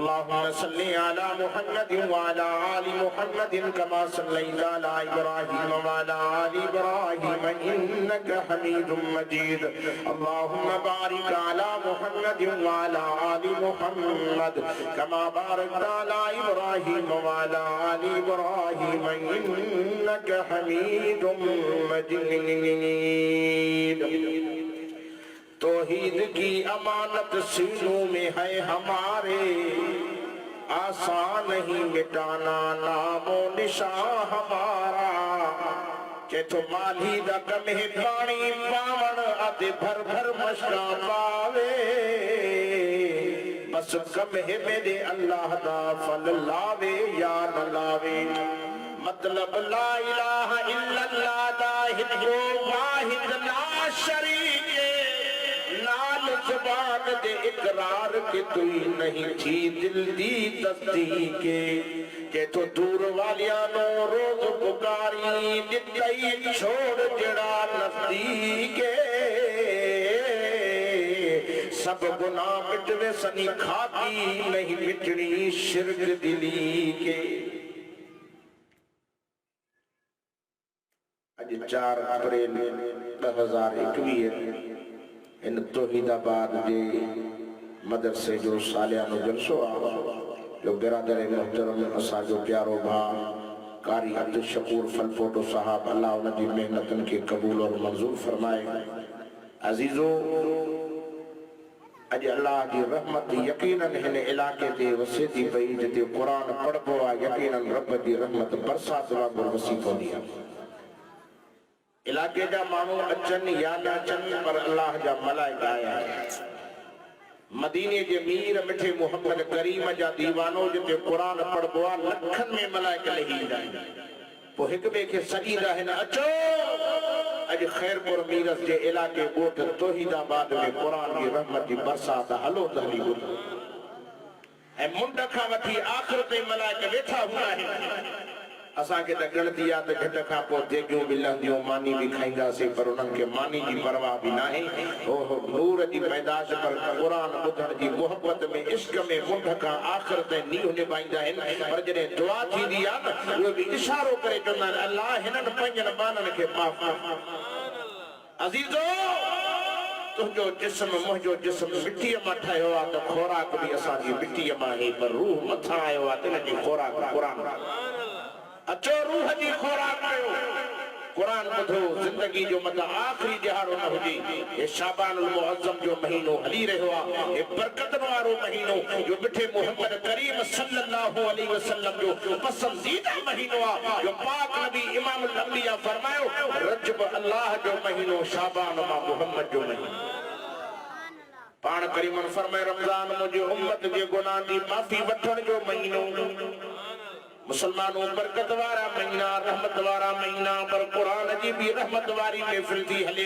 अल्लाहुम्मा सल्लि अला मुहम्मद व अला आलि मुहम्मद कमा सल्लैता अला इब्राहीम व अला आलि इब्राहीम इन्नका हमीदुम मजीद। अल्लाहुम्मा बारिक अला मुहम्मद व अला आलि मुहम्मद कमा बारकता अला इब्राहीम व अला आलि इब्राहीम इन्नका हमीदुम मजीद। तौहीद की अमानत सीनों में है हमारे, आसान नहीं मिटाना नामो निशान हमारा। के तो माली दा कम है पानी पावन आते भर भर मशका पावे, बस कम है मेरे अल्लाह दा फल लावे या न लावे। मतलब ला इलाहा इल्लल्लाह दाहिद वाहिद ला शरीक नाल ज़बान दे इकरार के तू नहीं थी दिल दी तस्दीक के तो दूर वालियां नो रोज पुकारी दितई छोड़ जड़ा नजदीक सब गुनाह मिटवे सनी खाकी नहीं मिटनी शिरक दिली के। अज 4 अप्रैल 2021 इन तौहीदाबाद जे मदरसे जो सालियानो जलसो आ जो बिरादर मोहतरम असा जो प्यारो भा कारी अब्दुल शकूर फलपोटो साहब अल्लाह उनकी मेहनतन के कबूल और मंजूर फरमाए। अजीजो अज अल्लाह की रहमत यकीनन हिन इलाके ते वसे थी पई जिते कुरान पढ़बो आ, यकीनन रब की रहमत बरसात वांगुर वसी पवंदी आ। इलाके जा मानू अचन या न अचन पर अल्लाह जा मलाइका आया। मदीने जे मीर मिठे मोहम्मद करीम जा दीवानो जिते कुरान पढ़बो आ लखन में मलाइका लहींदा पो हिक बे के सजीदा हिन अचो। अज खैरपुर मीरस जे इलाके गोट तौहीदाबाद में कुरान की रहमत की बरसात हलो तहली गुल ए मुंड खां वठी आखिर ते मलाइका वेठा हुआ है। असा के त गणती आ त घट खां पो देगियूं मिलंदियूं मानी भी खाईंदासीं पर उन्हनि खे मानी जी परवाह भी नाहे। ओहो नूर जी पैदाश पर कुरान ॿुधण जी मोहब्बत में इश्क में मुंड खां आख़िर ताईं नींहुं निभाईंदा आहिनि। पर जॾहिं दुआ थींदी आहे न उहे बि इशारो करे चवंदा आहिनि अल्लाह हिननि पंहिंजनि ॿारनि खे माफ़ कर। अज़ीज़ो तुंहिंजो जिस्म मुंहिंजो जिस्म मिटीअ मां ठहियो आहे त खोराक बि असांजी मिटीअ मां ई पर रूह मथां आयो आहे त हिन जी खोराक क़ुरान। अचो रूह जी खोराक कयो कुरान ॿुधो। जिंदगी जो मत आखिरी दिहाड़ो न हुजे। ये शाबानुल मुअज़्ज़म जो महीनो हली रहियो आहे, ये बरकतन वारो महीनो जो मिठे मोहम्मद करीम सल्लल्लाहु अलैहि वसल्लम जो पसंदीदा महीनो आहे। जो पाक नबी इमामुल अंबिया फरमायो रजब अल्लाह जो महीनो, शाबान मां मोहम्मद जो महीनो। पाण करीमन फरमाए रमज़ान मुंहिंजी उम्मत जे गुनाह जी माफ़ी वठण जो महीनो। मुसलमानों बरकत वारा महीना रहमत वारा महीना पर कुरान जी भी रहमत वारी महफिल थी हले।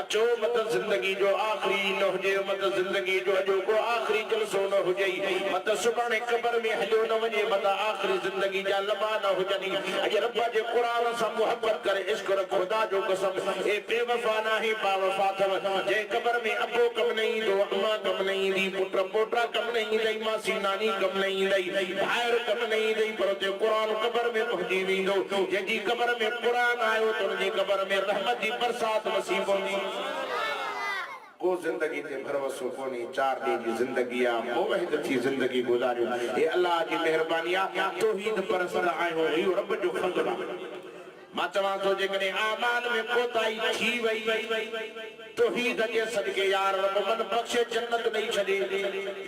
अचो मत जिंदगी जो आखिरी न हुजे, मत जिंदगी जो अजो को आखिरी जलसो न हुजे, मत सुभाणे कब्र में हलियो न वञे, मत आखिरी जिंदगी जा लम्हा न हुजनि। अज रब जे कुरान सां मोहब्बत करे इश्क रख खुदा जो कसम ए बेवफा नाहे बावफा थव। जे कब्र में अबो कम न ईंदो, अम्मा कम न ईंदी, पुट पोटा कम न ईंदई, मासी नानी कम न ईंदई, भाइर कम न ईंदई, पर कुरान कब्र में पहुंची वेंदो। जंहिंजी कब्र में कुरान आयो त उनजी कब्र में रहमत जी बरसात वसी पवंदी। को जिंदगी ते भरोसो कोनी, 4 ॾींहं जी ज़िंदगी आ, मुवहिद थी ज़िंदगी गुज़ारियो। हे अल्लाह जी मेहरबानी आ, तौहीद परसर आयो इहो रब जो फज़ल आ। मां चवां थो जेकॾहिं आमाल में कोताही थी वई तौहीद जे सदके यार रब मन बख्शे जन्नत ॾेई छॾे।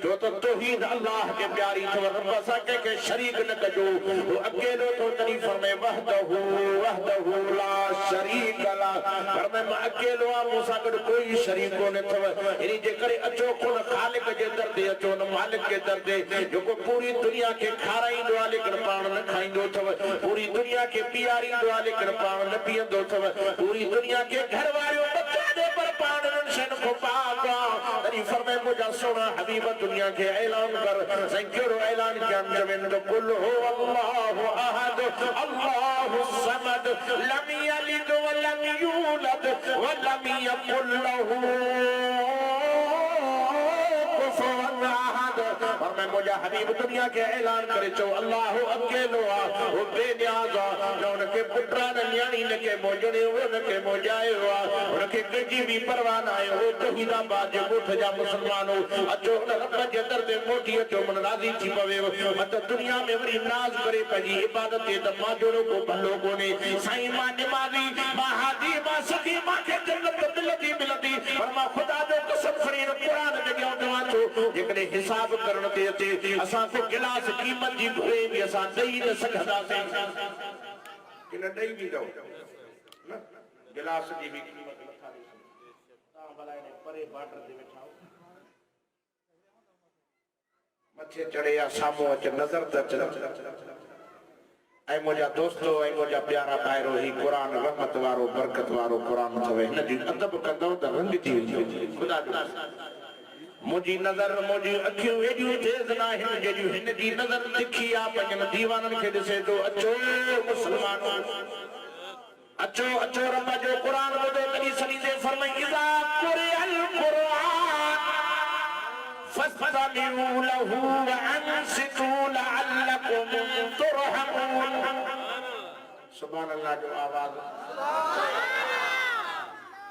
जो त तौहीद अल्लाह के प्यारी अथव। रब सां कंहिंखे शरीक न कजो, वो अकेलो तो तॾहिं फरमाए वहदहू वहदहू ला शरीक ला। फरमाए मां अकेलो आहियां, मूंसां गॾु कोई शरीक कोन अथव। इन जे करे अचो कोन ख़ालिक जे दर ते अचो न मालिक जे दर ते, जेको पूरी दुनिया खे खाराईंदो आहे लेकिन पाण न खाईंदो अथव, पूरी दुनिया खे पीआरींदो आहे लेकिन पाण न पीअंदो अथव, पूरी दुनिया खे घर वारियो बचा दे पर पाण न शन को पागा। तॾहिं फरमाए मुंहिंजा सोना हबीब दुनिया खे ऐलान कर। साईं कहिड़ो ऐलान कयनि? चवनि त कुल हो अल्लाहु अहद अल्लाहु समद लम यलिद व लम यूलद व लम यकुल लहू कुफुवन अहद। और मैं मुझा हबीब दुनिया के ऐलान करे चो अल्लाह अकेलो आ वो बेनियाज आ न उनके पुत्रा न न्याणी न के मोजणे वो न के मोजाए आ उनके कजी भी परवाह ना है वो तौहीदाबाद जे गोठ जा मुसलमानो अचो उन रब जे दर ते मोटी अचो मन राज़ी थी पवे मत दुनिया में वरी नाज करे पंहिंजी इबादत ते त मां जोड़ो को भलो कोने साईं मां निमाज़ी मां हाजी मां सखी मां के जन्नत मिलंदी मिलंदी पर मां खुदा जो कसम खणी कुरान जे ॾियो तव्हां छो जेकॾहिं हिसाब करण ते अचे असां को गिलास क़ीमत जी घुरे बि असां ॾेई न सघंदासीं कि न ॾेई ॾींदव न गिलास जी बि क़ीमत नथा ॾेई तव्हां भला इन परे बार्डर ते वेठा मथे चढ़े या साम्हूं अच नज़र त अच ऐं मुंहिंजा दोस्तो ऐं मुंहिंजा प्यारा भाइरो ही क़ुरान रहमत वारो बरकत वारो क़ुरान अथव हिन जी अदब कंदव त रंग थी वेंदी ख़ुदा जो मुंहिंजी नज़र मुंहिंजी अखियूं एॾियूं तेज़ न आहिनि जेॾियूं हिन जी नज़र तिखी आहे पंहिंजनि दीवाननि खे ॾिसे थो अचो मुस्लमानो अचो अचो रब जो क़ुरान ॿुधो तॾहिं सलीदे फरमाई इज़ा क़ुरिअल क़ुरान फस्तमिऊ लहू वअनसितू लअल्लकुम तुरहमून सुभान अल्लाह जो आवाज़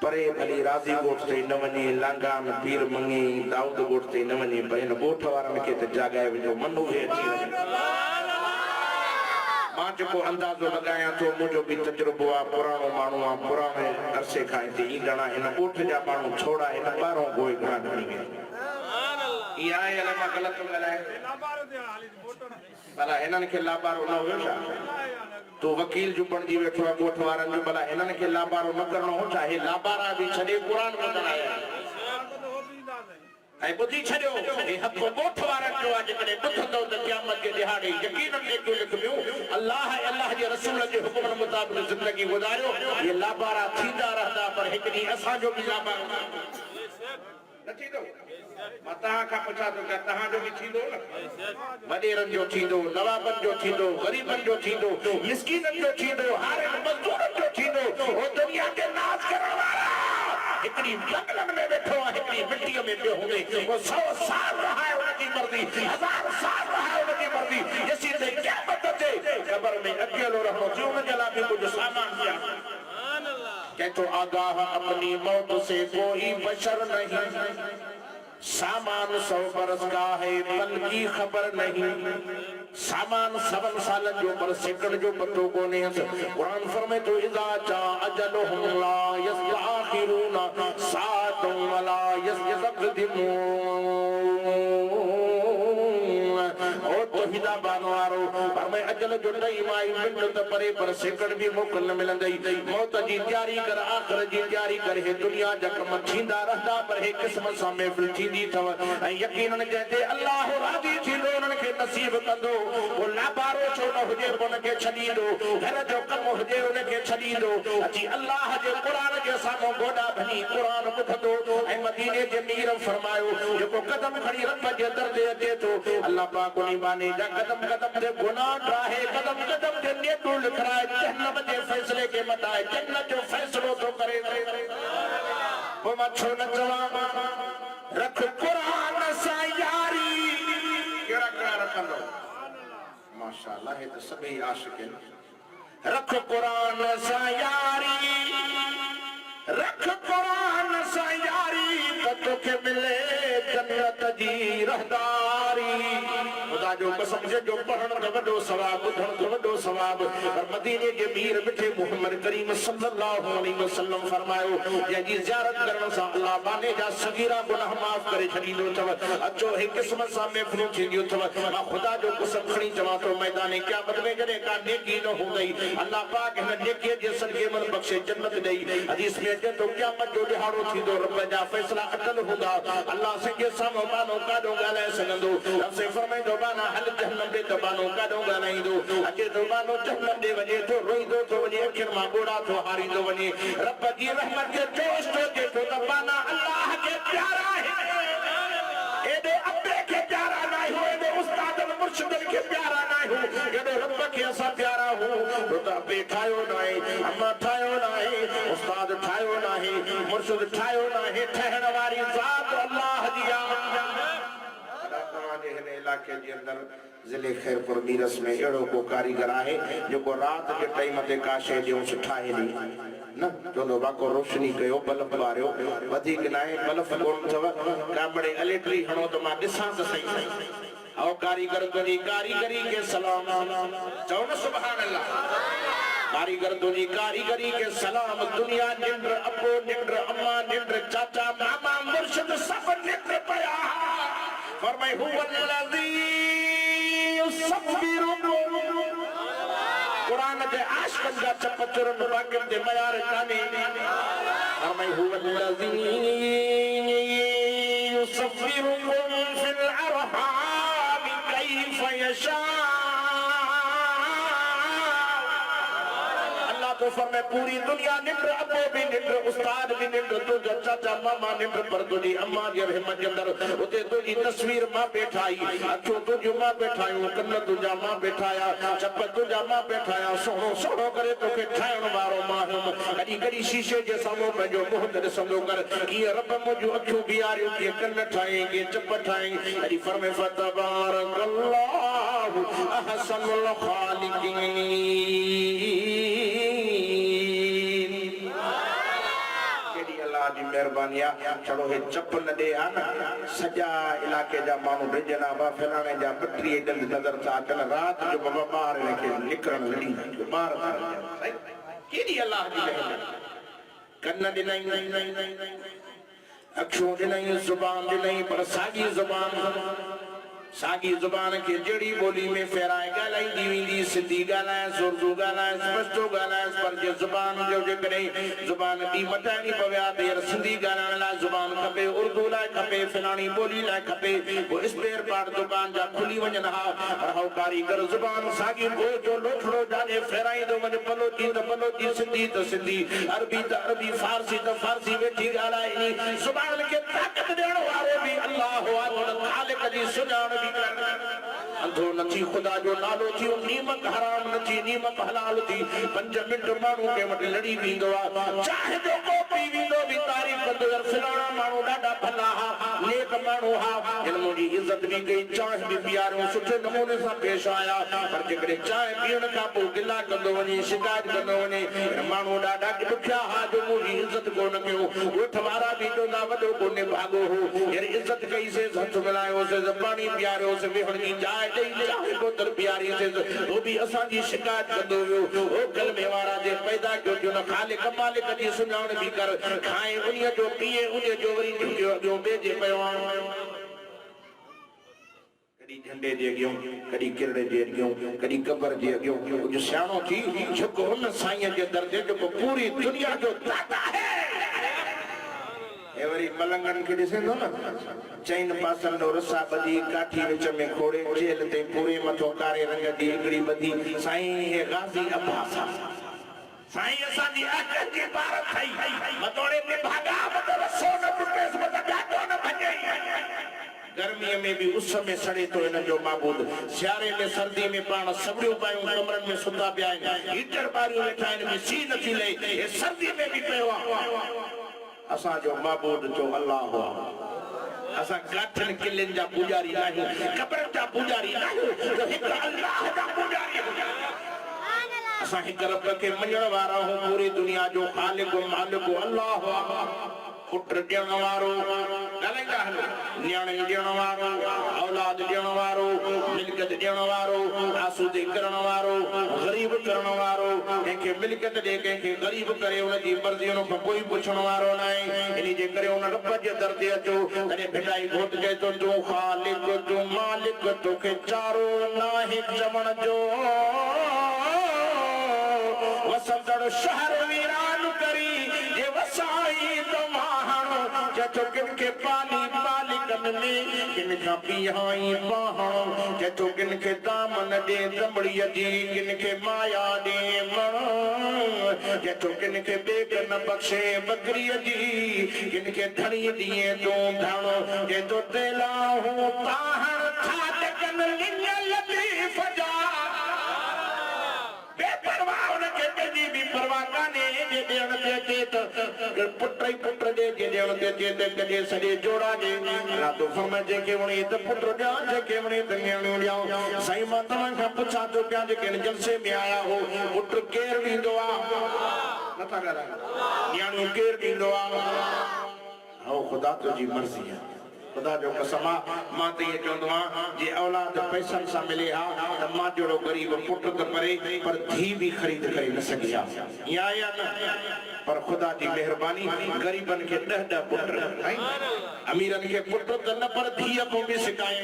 परे भली राज़ी गोठ ते न वञे लांगान पीर मंगी दाऊद गोठ ते न वञे पर हिन गोठ वारनि खे त जाॻाए विझो मनु खे अची वञे मां जेको अंदाज़ो लॻायां थो मुंहिंजो बि तजुर्बो आहे पुराणो माण्हू आहे पुराणे अरसे खां हिते ईंदड़ हिन गोठ जा माण्हू छोड़ा हिन ॿाहिरों गोए घणा खणी विया इहा आहे अलाए मां ग़लति ॻाल्हायां भला हिननि खे लाबारो न हुयो छा तूं वकील जो बणिजी वेठो आहे गोठ वारनि जो भला हिननि खे लाबारो न करणो हो छा हे लाबारा बि छॾे क़ुरान ॿुधण आया ऐं ॿुधी छॾियो हे हक़ गोठ वारनि जो आहे जेकॾहिं ॿुधंदव त क़यामत जे ॾिहाड़े यकीनन नेकियूं लिखबियूं अल्लाह ऐं अल्लाह जे रसूल जे हुक्म मुताबिक़ ज़िंदगी गुज़ारियो हे लाबारा थींदा रहंदा पर हिकु ॾींहुं असांजो बि लाबारो न थींदो मां तव्हां खां पुछां थो त तव्हांजो बि थींदो न वॾेरनि जो थींदो नवाबनि जो थींदो ग़रीबनि जो थींदो मिस्कीननि जो थींदो हारे मज़दूरनि जो थींदो हो दुनिया के नाज़ करण वारा हिकड़ी जंगलन में बैठो आहे हिकड़ी मिट्टीअ में पियो हूंदे वो 100 साल रहा है उनकी मर्जी 1000 साल रहा है उनकी मर्जी जैसी ते क़यामत अचे कब्र में अकेलो रहणो थियो उन जला भी कुछ सामान दिया सुभान अल्लाह कहतो आगाह अपनी मौत से कोई बशर नहीं सामान 100 बरस का है पल की खबर नहीं सामान 7 साल जो पर सेकंड जो पतो कोने कुरान फरमाए तो इज़ा जा अजलुहुम ला यस्तअखिरून साअतन वला यस्तक़दिमून ओ तौहीदाबाद वारो फरमाए अजल जो टाइम आई मिनट त परे पर सेकंड भी मोकल न मिलंदई मौत जी तैयारी कर आखिर जी तैयारी कर हे दुनिया जा कम थींदा रहंदा पर हे क़िस्मत सां महफ़िल थींदी थव ऐं यकीनन जंहिंते अल्लाह राज़ी थींदो उन्हनि खे नसीब कंदो वो लाबारो छो न हुजे उनखे छॾींदो घर जो कम हुजे उनखे छॾींदो अची अल्लाह जे क़ुरान जे साम्हूं गोॾा भनी क़ुरान ॿुधंदो ऐं मदीने जे मीर फरमायो जेको कदम खणी रब जे दर ते अचे थो अल्लाह पाक उन्ही बाने जा कदम कदम ते गुनाह ठाहे कदम कदम ते नेतू लिखराए जहन्नम जे फैसले के मटाए जन्नत जो फैसलो तो करे वो मां छो न चवां रख क़ुरान सां यारी कहिड़ा कहिड़ा रखंदो माशाअल्लाह हे त सभई आशिक आहिनि रख क़ुरान सां यारी रख क़ुरान सां यारी त तोखे मिले जन्नत जी रहदारी खुदा जो कसम जो पढ़ण त वॾो सवाब ॿुधण त वॾो सवाब पर मदीने जे मीर मिठे मोहम्मद करीम सल्लल्लाहु अलैहि वसल्लम फरमायो जंहिंजी ज़ियारत करण सां अल्लाह बाने जा सगीरा गुनाह माफ़ करे छॾींदो अथव अचो हे क़िस्मत सां महफ़िलूं थींदियूं अथव मां खुदा जो कसम खणी चवां थो मैदान क़यामत में जॾहिं का नेकी न हूंदई अल्लाह पाक हिन नेकीअ जे सदके मन बख़्शे जन्नत ॾेई हदीस में अचे थो क़यामत जो ॾिहाड़ो थींदो रब जा फ़ैसला अटल हूंदा अल्लाह संगे साम्हूं बानो काॾो ॻाल्हाए सघंदो रब से फरमाईंदो बाना हल जहन्नम ॾे त बानो काॾो ॻाल्हाईंदो अचे थो बानो जहन्नम ॾे वञे थो रोईंदो थो वञे अखियुनि मां ॻोढ़ा थो हारींदो वञे रब जी रहमत जे जोश थो अचे थो त बाना अल्लाह खे प्यारा आहे एॾे अब्बे खे प्यारा न आहियूं एॾे उस्तादनि मुर्शिदनि खे प्यारा न आहियूं एॾे रब खे असां प्यारा हूं छो त अब्बे ठाहियो न आहे अम्मा ठाहियो न आहे उस्ताद ठाहियो न आहे मुर्शिद ठाहियो न आहे ठहण वारी ज़ात अल्लाह जी आहे तव्हांजे हिन इलाके के अंदर जिले खैरपुर मीरस में एड़ो को कारीगर है जो को रात के टाइम ते काशे जो ठाहे दी न तो बाको रोशनी कयो बल्ब बारियो वधिक नाहे बल्ब कोन थव कामड़े इलेक्ट्री हणो तो मा दिसां त सही आओ कारीगर तुझी कारीगरी के सलाम चओ न सुभान अल्लाह कारीगर तुझी कारीगरी के सलाम दुनिया निंद्र अबो निंद्र अम्मा निंद्र चाचा मामा मुर्शिद सब निंद्र पया फरमाए हुवल्लज़ी युसब्बिरु कुरान के आशिकन जा चपचरन बाकिन दे मयार काने फरमाए हुवल्लज़ी युसब्बिरुकुम फिल अरहाम कैफ यशा तो फरमाए पूरी दुनिया निंद्र अबो भी निंद्र उस्ताद भी निंद्र तुझा चाचा मामा निंद्र पर तुझी अम्मा जी रहमत के अंदर उते तुझी तस्वीर मां बैठाई अखो तुझो मां बैठायो कन्न तुझा मां बैठाया चप तुझा मां बैठाया सोनो सोनो करे तोखे ठायण वारो मां कदी कदी शीशे जे सामो पंजो मुंह ते ॾिसंदो कर की रब मुंहिंजो अखियूं बीहारियो की कन्न ठाए की चप ठाए कदी फरमाए फतबारकल्लाहु अहसनुल खालिकीन जी मेहरबानिया चलो हे चप न दे आना सजा इलाके जा मानू भेजना बा फलाने जा पटरी दल नजर था कल रात जो बाबा बाहर लेके निकरण लड़ी बाहर था केडी अल्लाह दी रहमत कन्न दे नहीं अखियों दे नहीं जुबान दे नहीं पर सागी जुबान के जड़ी बोली में फेराए गालाई दीवींदी सिद्धी गालाए सुरजू गालाए स्पष्टो गालाए पर जे जुबान जो जे करे जुबान दी मटानी पव्या देर सिंधी गालाए ला जुबान खपे उर्दू ला खपे फलानी बोली ला खपे वो स्पेयर पार्ट दुकान जा खुली वजन हा पर हो कारीगर जुबान सागी को जो लोठड़ो जाने फेराई दो मन पलोती सिंधी तो सिंधी अरबी तो अरबी फारसी तो फारसी वेठी गालाए नी जुबान के ताकत देण वारो भी अल्लाह अकबर खालिक दी सुजान अंधो नथी खुदा जो नालो थी नीमत हराम नथी नीमत हलाल थी 5 मिनट मानू के वट लड़ी विंदो चाहे जो को पी विंदो भी तारीफ कंदो यार फलाना मानू डाडा भला हा नेक मानू हा इन मुजी इज्जत भी गई चाह भी प्यारो सुठे नमूने से पेश आया पर जेकरे चाह पीण का पो गिला कंदो वनी शिकायत कंदो वनी मानू डाडा दुखिया हा जो मुजी इज्जत को न कयो उठ वारा भी तो ना वडो कोने भागो हो यार इज्जत कई से हथ मिलायो से पानी प्यारो से वेहण की जाए दई चाहे बोतल प्यारी से वो भी असा जी शिकायत कंदो हो ओ कलमे वारा जे पैदा क्यों जो न खालिक मालिक जी सुनाण भी कर खाए उन्हीं जो पिए उन्हीं जो वरी जो बेजे पयो कदी झंडे जे अगियो कदी किरड़े जे अगियो कदी कबर जे अगियो जो सियाणो थी जेको उन साईं जे दर्जे जो पूरी दुनिया जो दाता है एवरी मलंगन के दिसेंदो न चैन पासन नो रसा बदी काठी विच में खोड़े जेल ते पूरे मथो कारे रंग दी हिकड़ी बदी साईं हे गाजी अब्बास साईं असा दी अकल जी बार थई मतोड़े पे भागा मत रसो न टुटेस मत डाटो न भजे गर्मी में भी उस समय सड़े तो इन जो माबूद सियारे में सर्दी में पाण सबड़ियों पायूं कमरन में सुता पिया हीटर बारियों वेठा इन में सी नथी ले ये सर्दी में भी पयो असा जो माबूद जो अल्लाह हो असा गाठन किलन जा पुजारी नहीं कब्र जा पुजारी नहीं तो एक अल्लाह जा पुजारी असा एक रब के मञण वारा हो पूरी दुनिया जो खालिक मालिक अल्लाह हो पुत्र ॾियण वारो ॻाल्हाईंदा हलो न्याणे ॾियण वारो औलाद ॾियण वारो मिल्कियत ॾियण वारो आसूदे करण वारो गरीब करण वारो कंहिंखे मिल्कियत ॾे कंहिंखे गरीब करे उनजी मर्ज़ी उन कोई पुछण वारो न आहे इन जे करे उन रब जे दर ते अचो तॾहिं भिटाई घोट चए थो तूं ख़ालिक तूं मालिक तोखे चारो नाहे चवण जो वसंदड़ शहर वीरान करी जे वसाई तो किनके पाली मालिकन में किनका पियाई बाहण जे तो किनके दामन दे दमड़िया जी किनके माया दे मन जे तो किनके बेगन बख्शे बकरिया जी किनके धनी दिए तो धण जे तो तेला हूं ताहण खाटकन लिंगल दी फजा बेपरवाह उनके तेजी भी परवाह काने जे देण ते तो पुत्र पुत्र ही पुत्र जे ॼण ते चेते कजे सॼे जोड़ा जे अल्लाह तो फरमाए जेके वणे त पुत्र ॾियां जेके वणे त नियाणियूं ॾियां साईं मां तव्हां खां पुछां थो पिया जेके हिन जलसे में आया हो पुत्र केरु ॾींदो आहे नथा ॻाल्हायो नियाणियूं केरु ॾींदो आहे हो ख़ुदा तुंहिंजी मर्ज़ी आहे खुदा जो कसम मां त ये चवंदो आहियां जे औलाद पैसनि सां मिले हा त मां जहिड़ो ग़रीब पुट त परे पर धी बि ख़रीद करे न सघे हा या या न पर खुदा जी मेहरबानी ग़रीबनि खे 10 पुट अमीरनि खे पुट त न पर धीअ को बि सिकाए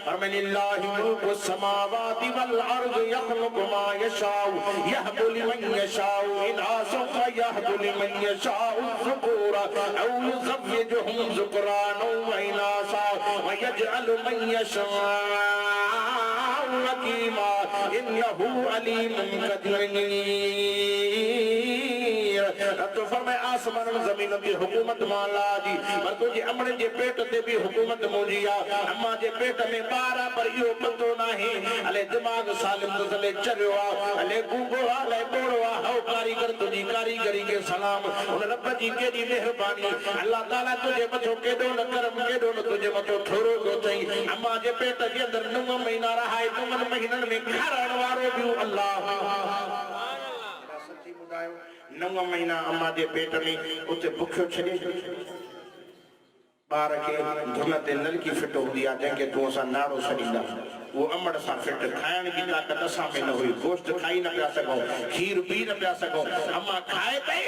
पर लिल्लाहि मुल्कु समावाति वल अर्ज़ यख़लुक़ु मा यशाउ यहबु लिमन यशाउ इनासा व यहबु लिमन यशाउ ज़ुकुरा औ युज़व्विजुहुम ज़ुकुराना व इनासा व यजअलु मन यशाउ अकीमा इन्नहु अलीमुन क़दीर तो फरमाए आसमान ज़मीन की हुकूमत माला दी पर तुझे अमन जे पेट ते भी हुकूमत मुंहिंजी आ अम्मा जे पेट में ॿार पर इहो पतो नाही अले दिमाग सालिम तो तले चरियो आ अले गूंगो आ अले ॿोड़ो आ हौ कारीगर तुझी कारीगरी के सलाम उन रब जी केॾी मेहरबानी अल्लाह ताला तुझे मथो केॾो न करम केॾो न तुझे मथो थोरो थो चई अम्मा जे पेट जे अंदर 9 महीना रहाए 9 महीननि में खाराइण वारो बि अल्लाह सच्ची ॿुधायो 9 महीना अम्मा जे पेट में उते भुखियो छॾे ॿार खे धुन ते नलकी फिट हूंदी आहे जंहिंखे तूं असां नाड़ो छॾींदा वो अमड़ सां फिट खाइण जी ताक़त असां में न हुई गोश्त खाई न पिया सघूं खीर पी न पिया सघूं अम्मा खाए पई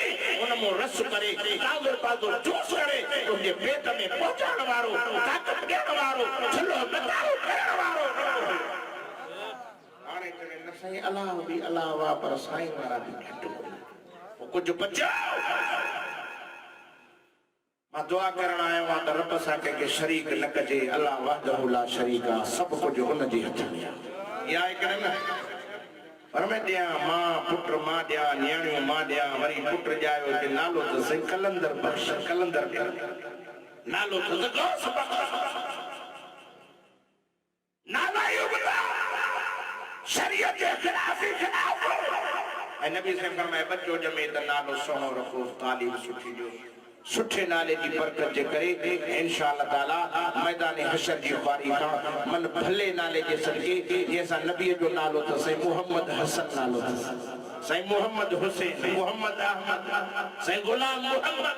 उन में रस करे ताज़ो ताज़ो जूस करे तुंहिंजे पेट में पहुचाइण वारो ताक़त ॾियण वारो छलो बताओ करण वारो हाणे चवे न साईं अलाह बि अलाह वाह पर साईं वारा बि घटि कुछ बचाओ मां दुआ करण आयो आहियां त रब सां कंहिंखे शरीक न कजे अल्लाह वहदहु ला शरीक आहे सभु कुझु हुन जे हथ में आहे या आहे न पर मैं ॾियां मां पुट मां ॾियां नियाणियूं मां ॾियां वरी पुट ॼायो ते नालो त साईं कलंदर बख्श कलंदर नालो त गौस बख्श नाला इहो ॿुधायो शरीयत जे खिलाफ नबी से फरमाए बच्चो जमे त नालो सोनो रखो तालीम सुठी जो सुठे नाले की बरकत जे करे इंशाअल्लाह ताला मैदान हशर जी ख्वारी का मन भले नाले जे सदके जैसा नबी जो नालो त सही मोहम्मद हसन नालो सही मोहम्मद हुसैन मोहम्मद अहमद सही गुलाम मोहम्मद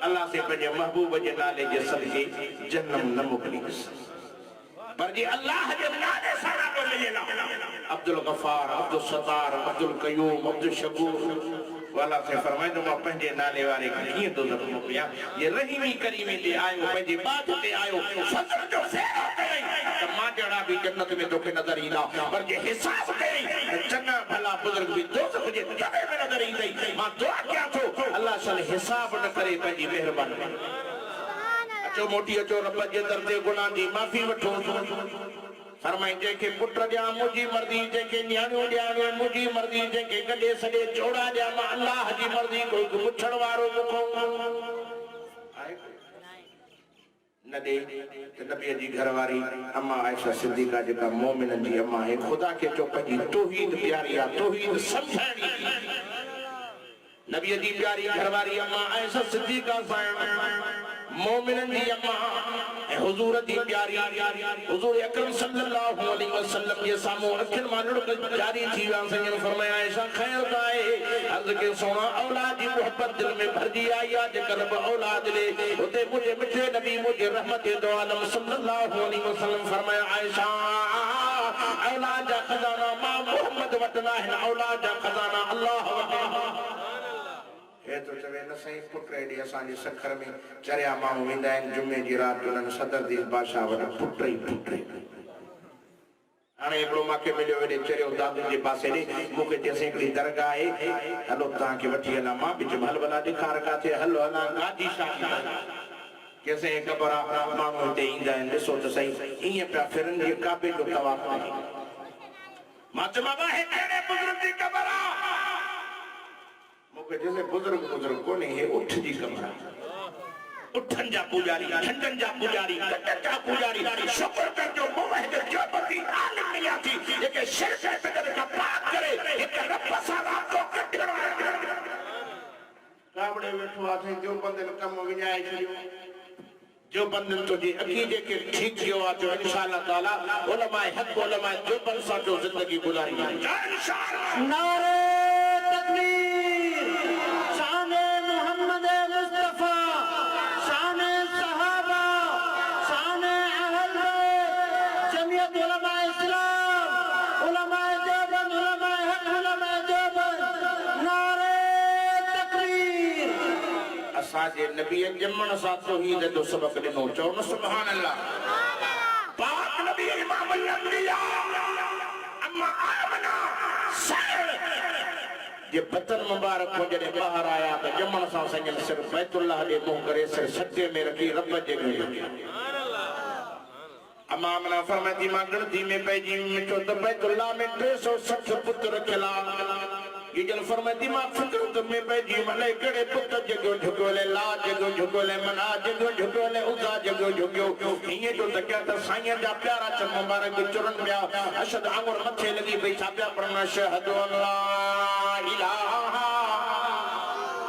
अल्लाह से पंहिंजे महबूब जे नाले जे सदके जन्म न मोकली पर जी अल्लाह जे नाले सां नालो मिलेला अब्दुल गफार अब्दुल सत्तार अब्दुल कयूम अब्दुल शकूर वाला से फरमाए तो मैं पंहिंजे नाले वाले कीअं तो ज़रूर पिया ये रहीमी करीमी ते आयो पंहिंजे बात ते आयो फजर जो फेरो कई त मां जड़ा भी जन्नत में तोखे नजर ईंदा पर जे हिसाब कई चंगा भला बुजुर्ग भी दोज़ख जे दबे में नजर ईंदई मां दुआ कयां थो अल्लाह सल हिसाब न करे पंहिंजी मेहरबानी अचो मोटी अचो रब जे दर ते गुनाह जी माफ़ी वठो फरमाई जेके पुट ॾियां मुंहिंजी मर्ज़ी जेके नियाणियूं ॾियां मुंहिंजी मर्ज़ी जेके गॾे सॼे जोड़ा ॾियां मां अल्लाह जी मर्ज़ी कोई पुछण वारो मुखो न ॾे त नबीअ जी घरवारी अम्मा आयशा सिद्दीक़ा जेका मोमिननि जी अम्मा आहे ख़ुदा खे चो पंहिंजी तौहीद प्यारी आहे तौहीद सम्झाइणी नबीअ जी प्यारी घरवारी अम्मा आयशा सिद्दीक़ा साईं मोमिननि जी अम्मा हुजूर दी प्यारी हुजूर अकरम सल्लल्लाहु अलैहि वसल्लम के सामो अखिन मानड़ जारी थी वा संजन फरमाया ऐसा खैर काए अर्ज के सोना औलाद की मोहब्बत दिल में भर दी आई आज करब औलाद ले उते मुझे मिठे नबी मुझे रहमत दो आलम सल्लल्लाहु अलैहि वसल्लम फरमाया आयशा औलाद का खजाना मां मोहम्मद वटना है औलाद का खजाना अल्लाह वटना हे तो चवे न सही पुट एडी असांजी सखर में चरिया माण्हू वेंदा आहिनि जुमे जी राति उन्हनि सदर दी बादशाह वटि पुट ई हाणे हिकिड़ो मूंखे मिलियो हेॾे चरियो दादू जे पासे ॾे मूंखे चयसि हिकिड़ी दरगाह आहे हलो तव्हांखे वठी हलां मां बि चयुमि हल भला ॾेखार काथे हलो हलां गादी शादी कंहिंसे ख़बर आहे माण्हू हिते ईंदा आहिनि ॾिसो त सही ईअं पिया फिरनि जीअं काबे जो तवाफ़ आहे मां चयो बाबा हे कहिड़े बुज़ुर्ग जी क़बर आहे मुझे जैसे बुजुर्ग बुजुर्ग को नहीं है उठ जी कमरा उठन जा पुजारी ठंडन जा पुजारी कटन जा पुजारी शुक्र कर जो मुवहिद जो बदी आलिम मिया थी जेके शिरक बिदअत का पाक करे एक रब सारा को कटण कावड़े वेठो आ थे जो बंदन कम विञाए छॾियो जो बंदन तुझे अकीदे के ठीक कियो आ जो इंशाअल्लाह ताला उलमाए हक उलमाए जो बन सा जो जिंदगी गुजारी इंशाअल्लाह। नारे तकबीर, शाने मोहम्मद मुस्तफा, शाने सहाबा, शाने अहल बैत, जमीयत उलमाए इस्लाम, उलमाए देवबंद, उलमाए हक, उलमाए देवबंद, नारे तकबीर। असाजे नबी जमण सा तौहीद जो सबक दिनो चओ न सुभान अल्लाह। पाक नबी इमाम अल-अंबिया अम्मा आमना ये बतन मुबारक को जड़े बाहर आया तो जमण सा संजन सिर बैतुल्लाह दे मुंह करे सिर सज्जे में रखी रब जे में सुभान अल्लाह। अम्मा आमना फरमाती मां गणती में पैजी में चो तो बैतुल्लाह में 360 पुत्र रखला ये जल फरमाती मां फिक्र में पैजी मले कड़े पुत्र जगो झुकोले ला जगो झुकोले मना जगो झुकोले उदा जगो झुक्यो ये जो तकिया त साईं जा प्यारा च मुबारक चुरन पिया अशद आंगुर मथे लगी भई छापिया पढ़ना शहदु अल्ला इलाहा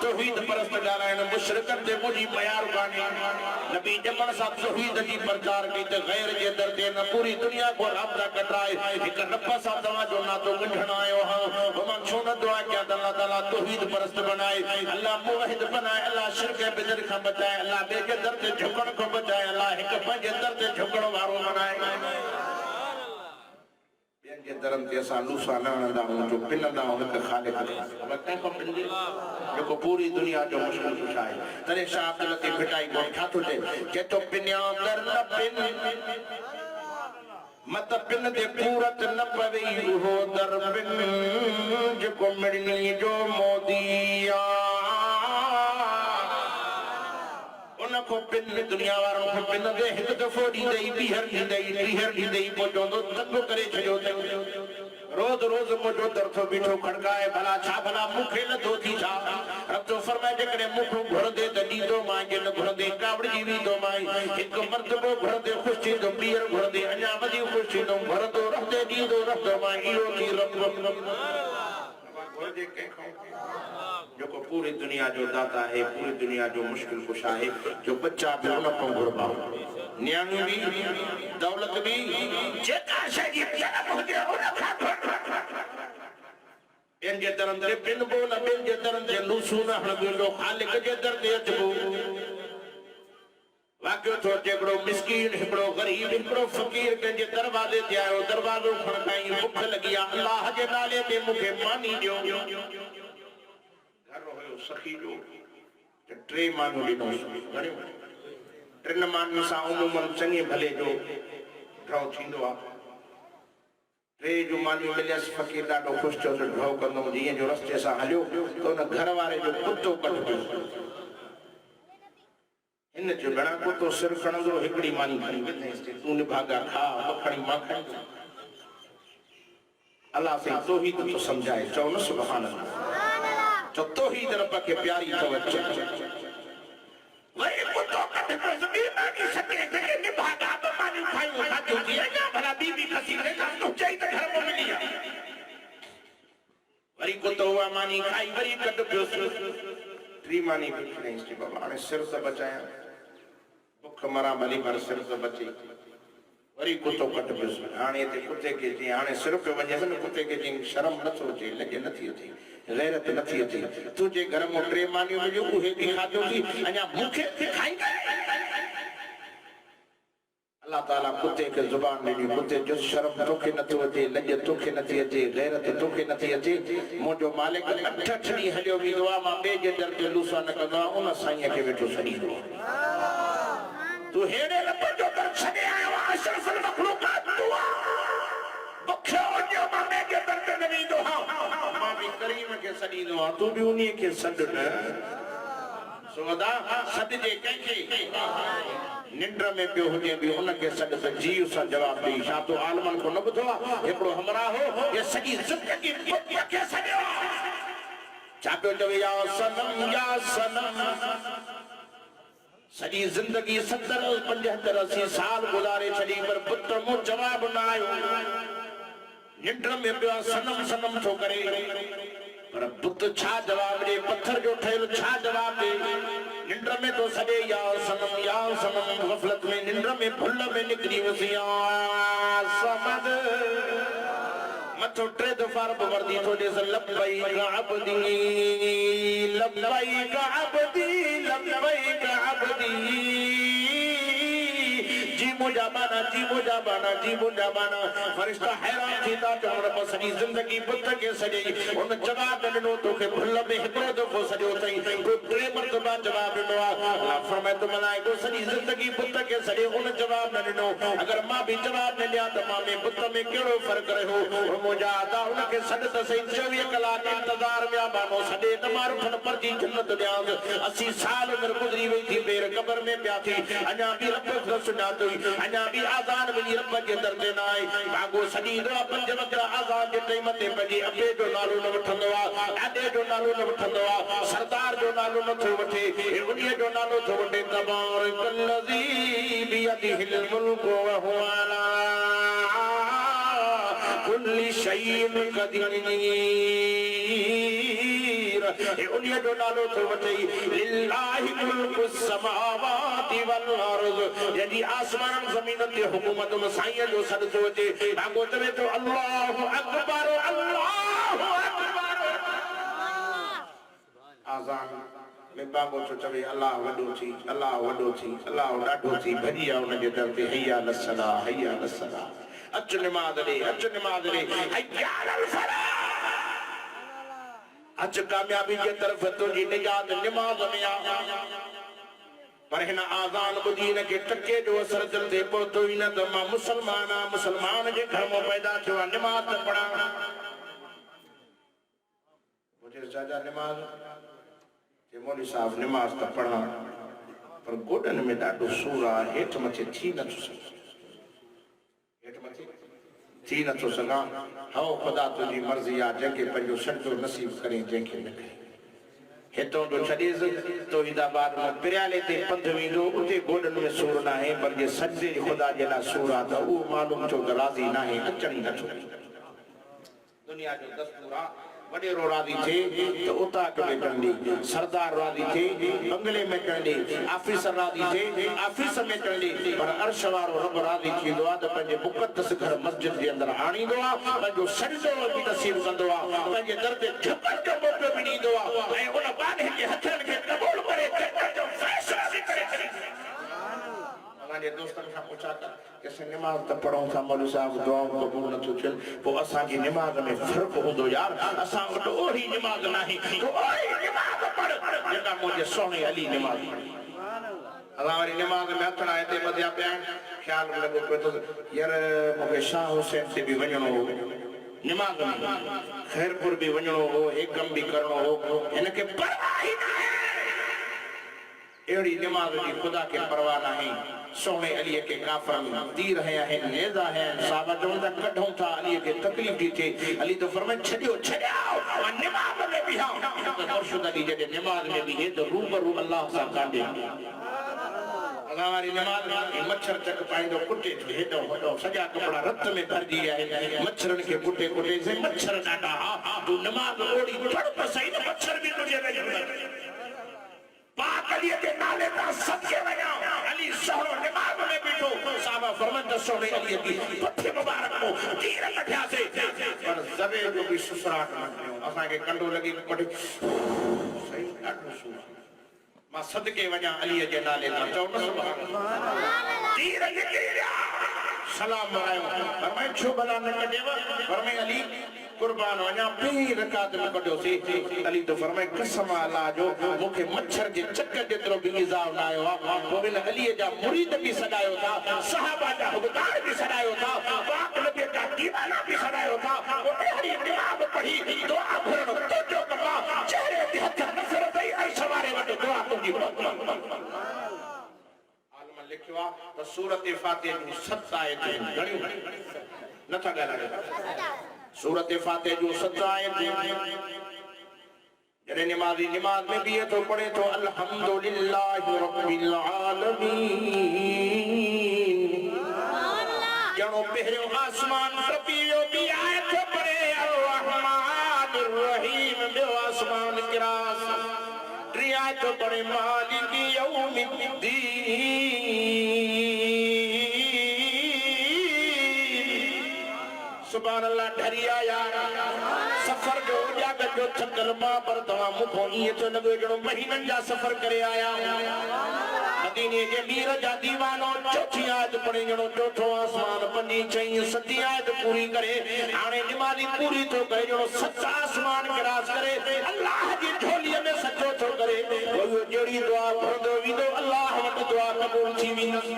तौहीद परस्त ॻाल्हाइण मुशरिकन ते मुंहिंजी महिरबानी नबी जमण सां तौहीद जी प्रचार कई त गैर जे दर ते न पूरी दुनिया को राबता कटाए हिक रब सां तव्हांजो नातो ॻंढण आयो हां मां छो न दुआ कयां त अल्लाह ताला तौहीद परस्त बनाए अल्लाह मुवहिद बनाए अल्लाह शिरक बिदर खां बचाए अल्लाह ॿिए जे दर ते झुकण खां बचाए अल्लाह हिक पंहिंजे दर ते झुकण वारो बनाए के धर्म के असा लूसा न हणंदा आहियूं जो पिनंदा आहियूं हिक ख़ालिक अब कंहिंखां पिनजे जेको पूरी दुनिया जो मुश्किल कुछ आहे तॾहिं शाह अब्दुल लतीफ़ भिटाई कोन छा थो चए के तो पिन्या दर न पिन मत पिन दे पूरत न पवे उहो दर पिन जेको मिड़नी जो मोदिया उनको पिन दुनिया वारों को पिन दे हिक दफ़ो ॾींदई ॿीहर ॾींदई टीहर ॾींदई पोइ चवंदो तंग करे छॾियो रोज रोज मुंहिंजो दर थो बीठो खड़काए भला छा भला मूंखे नथो थी छा रब तो फरमाए जेकॾहिं मूंखो घुरंदे त ॾींदो मां जे न घुरंदे कावड़जी वेंदो मां हिकु मर्तबो घुरंदे ख़ुशि थींदो ॿीहर घुरंदे अञा वधीक ख़ुशि थींदो घुरंदो रहंदे ॾींदो रहंदो मां इहो थी जो को पूरी दुनिया जो दाता है पूरी दुनिया जो मुश्किल कुशा है जो बच्चा भी उन को घुरबा न्याणी भी दौलत भी जेका शय जी जन्म हो गया उन खा इन जे दरन ते पिन बोल बिन जे दरन ते लूसू न हणबो खालिक जे दर ते अचबो वाकियो थो जेकड़ो मिस्कीन हिकड़ो गरीब हिकड़ो फकीर के जे दरवाजे ते आयो दरवाजो खड़काई भूख लगी आ अल्लाह जे नाले ते मुखे मानी दियो घर होयो सखी जो टे मानू ॾिनो घणियो टिन मानू सां उमूमन चङे भले जो ड्रॉ थींदो आहे टे जो मानी मिलियसि फकीर ॾाढो ख़ुशि थियो त ड्रॉ कंदुमि जीअं जो रस्ते सां हलियो त हुन घर वारे जो कुतो कट पियो इन जो घणा कुतो सिर खणंदो हिकिड़ी मानी खणी वेंदेसि तूं निभागा खा मखणी मां खाईंदो अल्लाह से तौहीद तो समझाए चओ न सुभान अल्लाह जो तौहीद रब के प्यारी तवज्जो वही कुतो कट कर ज़मीन में सके के निभागा तो मानी खाई खातो जी ना भला बीबी खसी रे का तो चाहिए तो घर में मिली वरी कुतो हुआ मानी खाई वरी कट पियो त्री मानी नहीं सी बाबा ने सिर से बचाया भूख मरा भली पर सिर से बची वरी कुतो कट पियो हाणे ते कुते के जी हाणे सिर पे वने न कुते के जी शर्म न थो अचे लगे नथी अचे गैरत नथी अचे तुझे घर में टे मानियो मिलियो उहे भी खाधो थी अञा भूखे खाई अल्लाह ताला कुते के जुबान ॾिनी कुते जो शर्म तोखे नथो अचे लज तोखे नथी अचे गैरत तोखे नथी अचे मुंहिंजो मालिक अठ ॾींहं हलियो वेंदो आहे मां ॿिए जे दर ते लूसा न कंदो आहियां उन साईं खे वेठो छॾींदो तूं हेड़े रब जो दर छॾे आयो आहे अशरफुल मखलूकात तूं बुखियो वञो मां ॿिए जे दर ते न वेंदो आहियां मां बि करीम खे छॾींदो आहियां तूं बि उन्हीअ खे सॾ न सोदा सॾजे कंहिंखे निंड में पियो हुजे भी उनके सॾ त जीव सां जवाब ॾेई छा तो आलमन को न ॿुधो आहे हिकिड़ो हमरा हो ये सॼी ज़िंदगी पुट खे सॾियो छा पियो चवे या सनम सॼी ज़िंदगी 70 75 80 साल गुज़ारे छॾी पर पुत्र मूं जवाब न आयो निंड में पियो सनम सनम थो करे पर बुत छा जवाब दे, पत्थर जो ठहियल छा जवाब दे। निंड में तो सॼे या सनम गफ़लत में निंड में फुल में निकिरी वसी या समद मथो टे दफ़ा रब वर्दी थो ॾेस लब्बैक अब्दी लब्बैक अब्दी लब्बैक अब्दी जी मुझा बाना जी मुझा बाना जी मुझा बाना। फरिश्ता हैरान थी था चवण रब सॼी ज़िंदगी बुत खे सॼई उन जवाब न ॾिनो तोखे फुल में हिकिड़ो दफ़ो सॼो अथई तो टे मरतबा जवाब ॾिनो आहे। अल्लाह फरमाए थो मलाइको सॼी ज़िंदगी बुत खे सॼे उन जवाब न ॾिनो। अगर मां भी जवाब न ॾियां त मां में बुत में कहिड़ो फ़र्क़ु रहियो। मुंहिंजा अदा उनखे सॾ त सही 24 कलाक इंतज़ार में आहे मानो सॼे न मां रुठनि पर जी जन्नत ॾियांसि। 80 साल उमिरि गुज़री वई थी बेर क़बर में पिया थी अञा बि रब खे सुञातो अञा बि आज़ान मिली रब जे दर ते न आहे। भागो सॼी रात 5 वक़्त आज़ान जे टाइम ते पंहिंजे अबे जो नालो न वठंदो आहे, ॾाॾे जो नालो न वठंदो आहे, सरदार जो नालो नथो वठे, उन्हीअ जो नालो थो वठे तबारकल्लज़ी बियदिहिल मुल्कु व हुवा अला कुल्लि शैइन क़दीर। उन्हीअ जो नालो थो वठे लिल्लाहि मुल्कु समावाति वल अर्ज़। यदि आसमान ज़मीन ते हुकूमत साईं जो सॾ थो अचे भागो चवे थो अल्लाहु अकबर अल्लाहु अकबर। आज़ान में बाबो थो चवे अल्लाह वॾो थी अल्लाह वॾो थी अल्लाह ॾाढो थी भॼी आहे उन जे दर ते हैया लसला हैया लसला। अच निमाज़ ॾे अच निमाज़ ॾे हैया अल फलाह। अच कामयाबी जे तरफ़ तुंहिंजी निजात निमाज़ में आहे। पर हिन आज़ान ॿुधी हिन खे टके जो असर दिल ते पहुतो ई न त मां मुसलमान आहियां, मुसलमान जे घर मां पैदा थियो आहे, निमाज़ त पढ़ां। मुंहिंजे चाचा निमाज़ जे मौलवी साहब निमाज़ त पढ़ां पर गोॾनि में ॾाढो सूर आहे, हेठि मथे थी नथो सघां, हेठि मथे थी नथो सघां। हओ ख़ुदा तुंहिंजी मर्ज़ी आहे जंहिंखे पंहिंजो सजदो नसीब करे जंहिंखे न करे। हितों तो छॾेस तौहीदाबाद में पिरियाले ते पंध वेंदो उते गोॾनि में सूर न आहे पर जे सजदे ख़ुदा जे लाइ सूर आहे त उहो मालूम छो त राज़ी न आहे, अचण ई नथो। दुनिया जो दस्तूर आहे वॾेरो राज़ी थिए त उताक में चढ़ंदी, सरदार राज़ी थिए बंगले में चढ़ंदी, ऑफिसर राज़ी थिए ऑफिस में चढ़ंदी, पर अर्श वारो रब राज़ी थींदो आहे त पंहिंजे मुक़द्दस घर मस्जिद जे अंदरि आणींदो आहे, पंहिंजो सजदो बि नसीब कंदो आहे, पंहिंजे दर ते झुकण जो मौक़ो बि ॾींदो आहे ऐं उन बादे जे हथनि खे क़बूल करे जन्नत जो फ़ैसिलो बि करे छॾींदो आहे। असांजे दोस्तनि खां पुछा त कि असां निमाज़ त पढ़ूं था मौलवी साहब दुआऊं क़बूल नथो थियनि, पोइ असांजी निमाज़ में फ़र्क़ु हूंदो यार। असां वटि ओड़ी निमाज़ न आहे, तूं ओड़ी निमाज़ पढ़ जेका मुंहिंजे सोणे अली निमाज़ पढ़ी। असां वरी निमाज़ में हथड़ा हिते ॿधिया पिया आहिनि, ख़्याल में लॻो पियो त यार मूंखे शाह हुसैन ते बि वञिणो हो, निमाज़ में खैरपुर भी वञणो हो, एकम भी करणो हो, हिनखे परवाह ही न आहे। अहिड़ी निमाज़ जी ख़ुदा खे परवाह न आहे। सोने अली के काफर तीर है नेजा है साहबा चवनि था कढूं था अली के तकलीफ थी थे अली तो फरमाए छॾियो छॾियो निमाज़ में भी हां मुर्शिद अली जॾहिं निमाज़ में भी हे तो रूबरू अल्लाह सां कांडे अल्लाह वारी निमाज़ में मच्छर चक पाईंदो कुटे हेॾो वॾो सॼा कपड़ा रत में भरजी आहे मच्छरनि खे कुटे कुटे से मच्छर ॾाढा तू निमाज़ ओड़ी पढ़ त सही न मच्छर भी तुझे वेझो पाक अली के नाले ता सदके वञा अली सोहरो निमाज़ में बीठो साहबा फरमाइंदा सोहरे अली की पठे मुबारक को तीर कढिया से पर जबे जो भी सुसराट न थियो असा के कंडो लगी पठे सही ॾाढो सूर मां सदके वञा अली जे नाले ता चओ न सुभान अल्लाह तीर निकिरिया सलाम मरायो फरमाए छो भला न कढेव फरमाए अली कुर्बान वञा पहिरीं रकात में कढियो से अली तो फरमाए कसम अल्लाह जो मूंखे मच्छर जे चक जेतिरो बि इज़ाव न आयो आहे पोइ हिन अलीअ जा मुरीद बि सॾायो था सहाबा जा हुबदार बि सॾायो था पाक नबी जा दीवाना बि सॾायो था पोइ अहिड़ी निमाज़ पढ़ी दुआ घुरणु तुंहिंजो कमु आहे चेहरे ते हथ नफ़रत ऐं सवारे वटि दुआ तुंहिंजी आलम लिखियो आहे त सूरत फातिहा जूं 7 आयतूं घणियूं नथा ॻाल्हायो सूरत फातिहा जो 7 आयतूं जॾहिं निमाज़ी निमाज़ में बीहे तो पढ़े तो अल्हम्दुलिल्लाहि रब्बिल आलमीन ॼणो पहिरियों आसमान टपी वियो ॿी आयत पढ़े अर रहमान रहीम ॿियो बड़े मालिक यौमिद्दीन। सुभान अल्लाह। ढरी आया सफर जो जागत जो थकल मां पर तवा मुखो ये तो लगे जणो महीनन जा सफर करे आया। मदीने जे मीर जा दीवानो चौथी आयत पढ़े जणो चौथो आसमान पंजी चई सती आयत पूरी करे हाणे निमाज़ी पूरी तो करे जणो सत आसमान क्रॉस करे अल्लाह जी झोलीअ में सचो थो करे वो जड़ी दुआ पढ़ंदो वींदो अल्लाह वटि दुआ क़बूल थी वेंदी।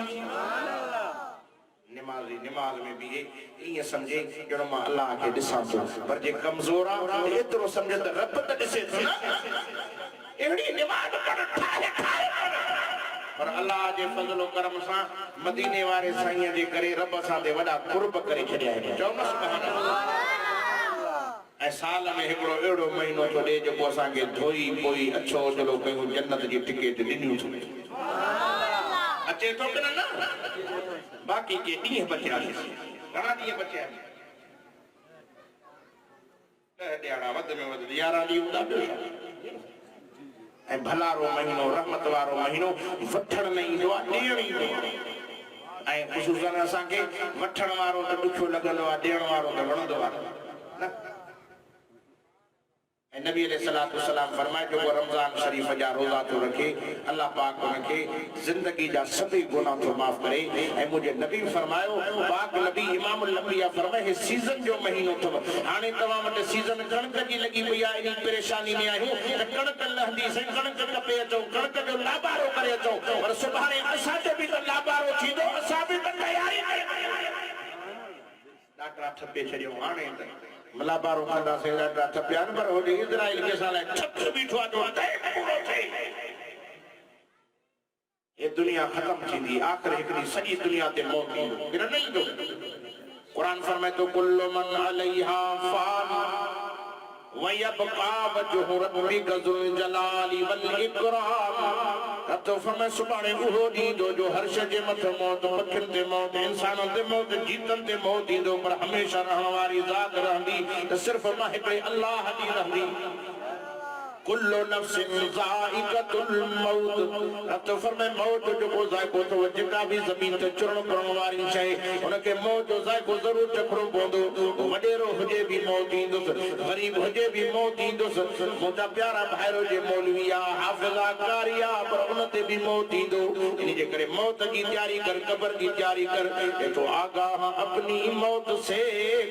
निमाज में भी ये समझे जणो मां अल्लाह के ॾिसां थो पर जे कमज़ोर आ एतिरो समझ त रब त ॾिसे थो न। अहिड़ी निमाज पढ़ ठाहे पर अल्लाह जे फज़ल करम सां मदीने वारे साईं जे करे रब सां ते वॾा कुर्ब करे छॾिया आहिनि। चौमस ऐं साल में हिकिड़ो अहिड़ो महीनो थो ॾे जेको असांखे धोई पोई अछो चलो कयूं जन्नत जी टिकट ॾिनियूं थो अचे थो की न। बाक़ी के ॾींहं बचिया घणा ॾींहं बचिया 10 ॾियारा वध में वध 11 ॾींहं हूंदा ॿियो छा। ऐं भलारो महीनो रहमत वारो महीनो वठण में ईंदो आहे ॾियण ईंदो आहे ऐं ख़ुशूसन असांखे वठण वारो त ॾुखियो लॻंदो आहे ॾियण वारो त वणंदो आहे न। ऐं नबी अलैहिस्सलातु वस्सलाम फरमाए जो रमज़ान शरीफ जा रोज़ा तो रखे अल्लाह पाक उनके जिंदगी जा सभी गुनाह तो माफ करे। ऐं मुझे नबी फरमायो पाक नबी इमामुल अंबिया फरमाए हे सीजन जो महीनो तो हाने तवा मटे सीजन कणक जी लगी पई आहे इन परेशानी में आहियूं त कणक लहंदी से कणक कपे अचो कणक जो लाबारो करे अचो पर सुभाणे असां जो भी तो लाबारो थींदो असां भी तो तयारी करे डाटा ठपे छड़ियो हाने मलाबारो कंदा से डाटा ठपिया पर होॾे इज़राइल के साले ठप बीठो आहे जो तय पूरो थे ये दुनिया खत्म थींदी आखिर हिकड़ी सॼी दुनिया ते मौत ईंदो किन नहीं दो। कुरान फरमाए तो कुल्लु मन अलैहा फान वयबका वजहु रब्बिका ज़ुल जलाली वल इकराम। तो फरमाए सुभाणे उहो ॾींहुं जो हर शइ जे मथे मौत पखियुनि ते मौत इंसाननि ते मौत जीतनि ते मौत ईंदो पर हमेशह रहण वारी ज़ात रहंदी त सिर्फ़ मां हिकिड़े अल्लाह जी रहंदी। कुल्लु नफ्सिन ज़ाइक़तुल मौत। तो फरमाए मौत जो को ज़ाइक़ो तो जेका भी ज़मीन ते चुरण करण वारी शइ उनके मौत जो ज़ाइक़ो ज़रूर चखणो पवंदो। वॾेरो हुजे भी मौत ईंदुसि गरीब हुजे भी मौत ईंदुसि मुंहिंजा प्यारा भाइरो जे मौलवी आहे हाफ़िज़ आहे कारी आहे पर उन ते भी मौत ईंदो। इन जे करे मौत जी तैयारी कर कब्र की तैयारी कर तो आगाह अपनी मौत से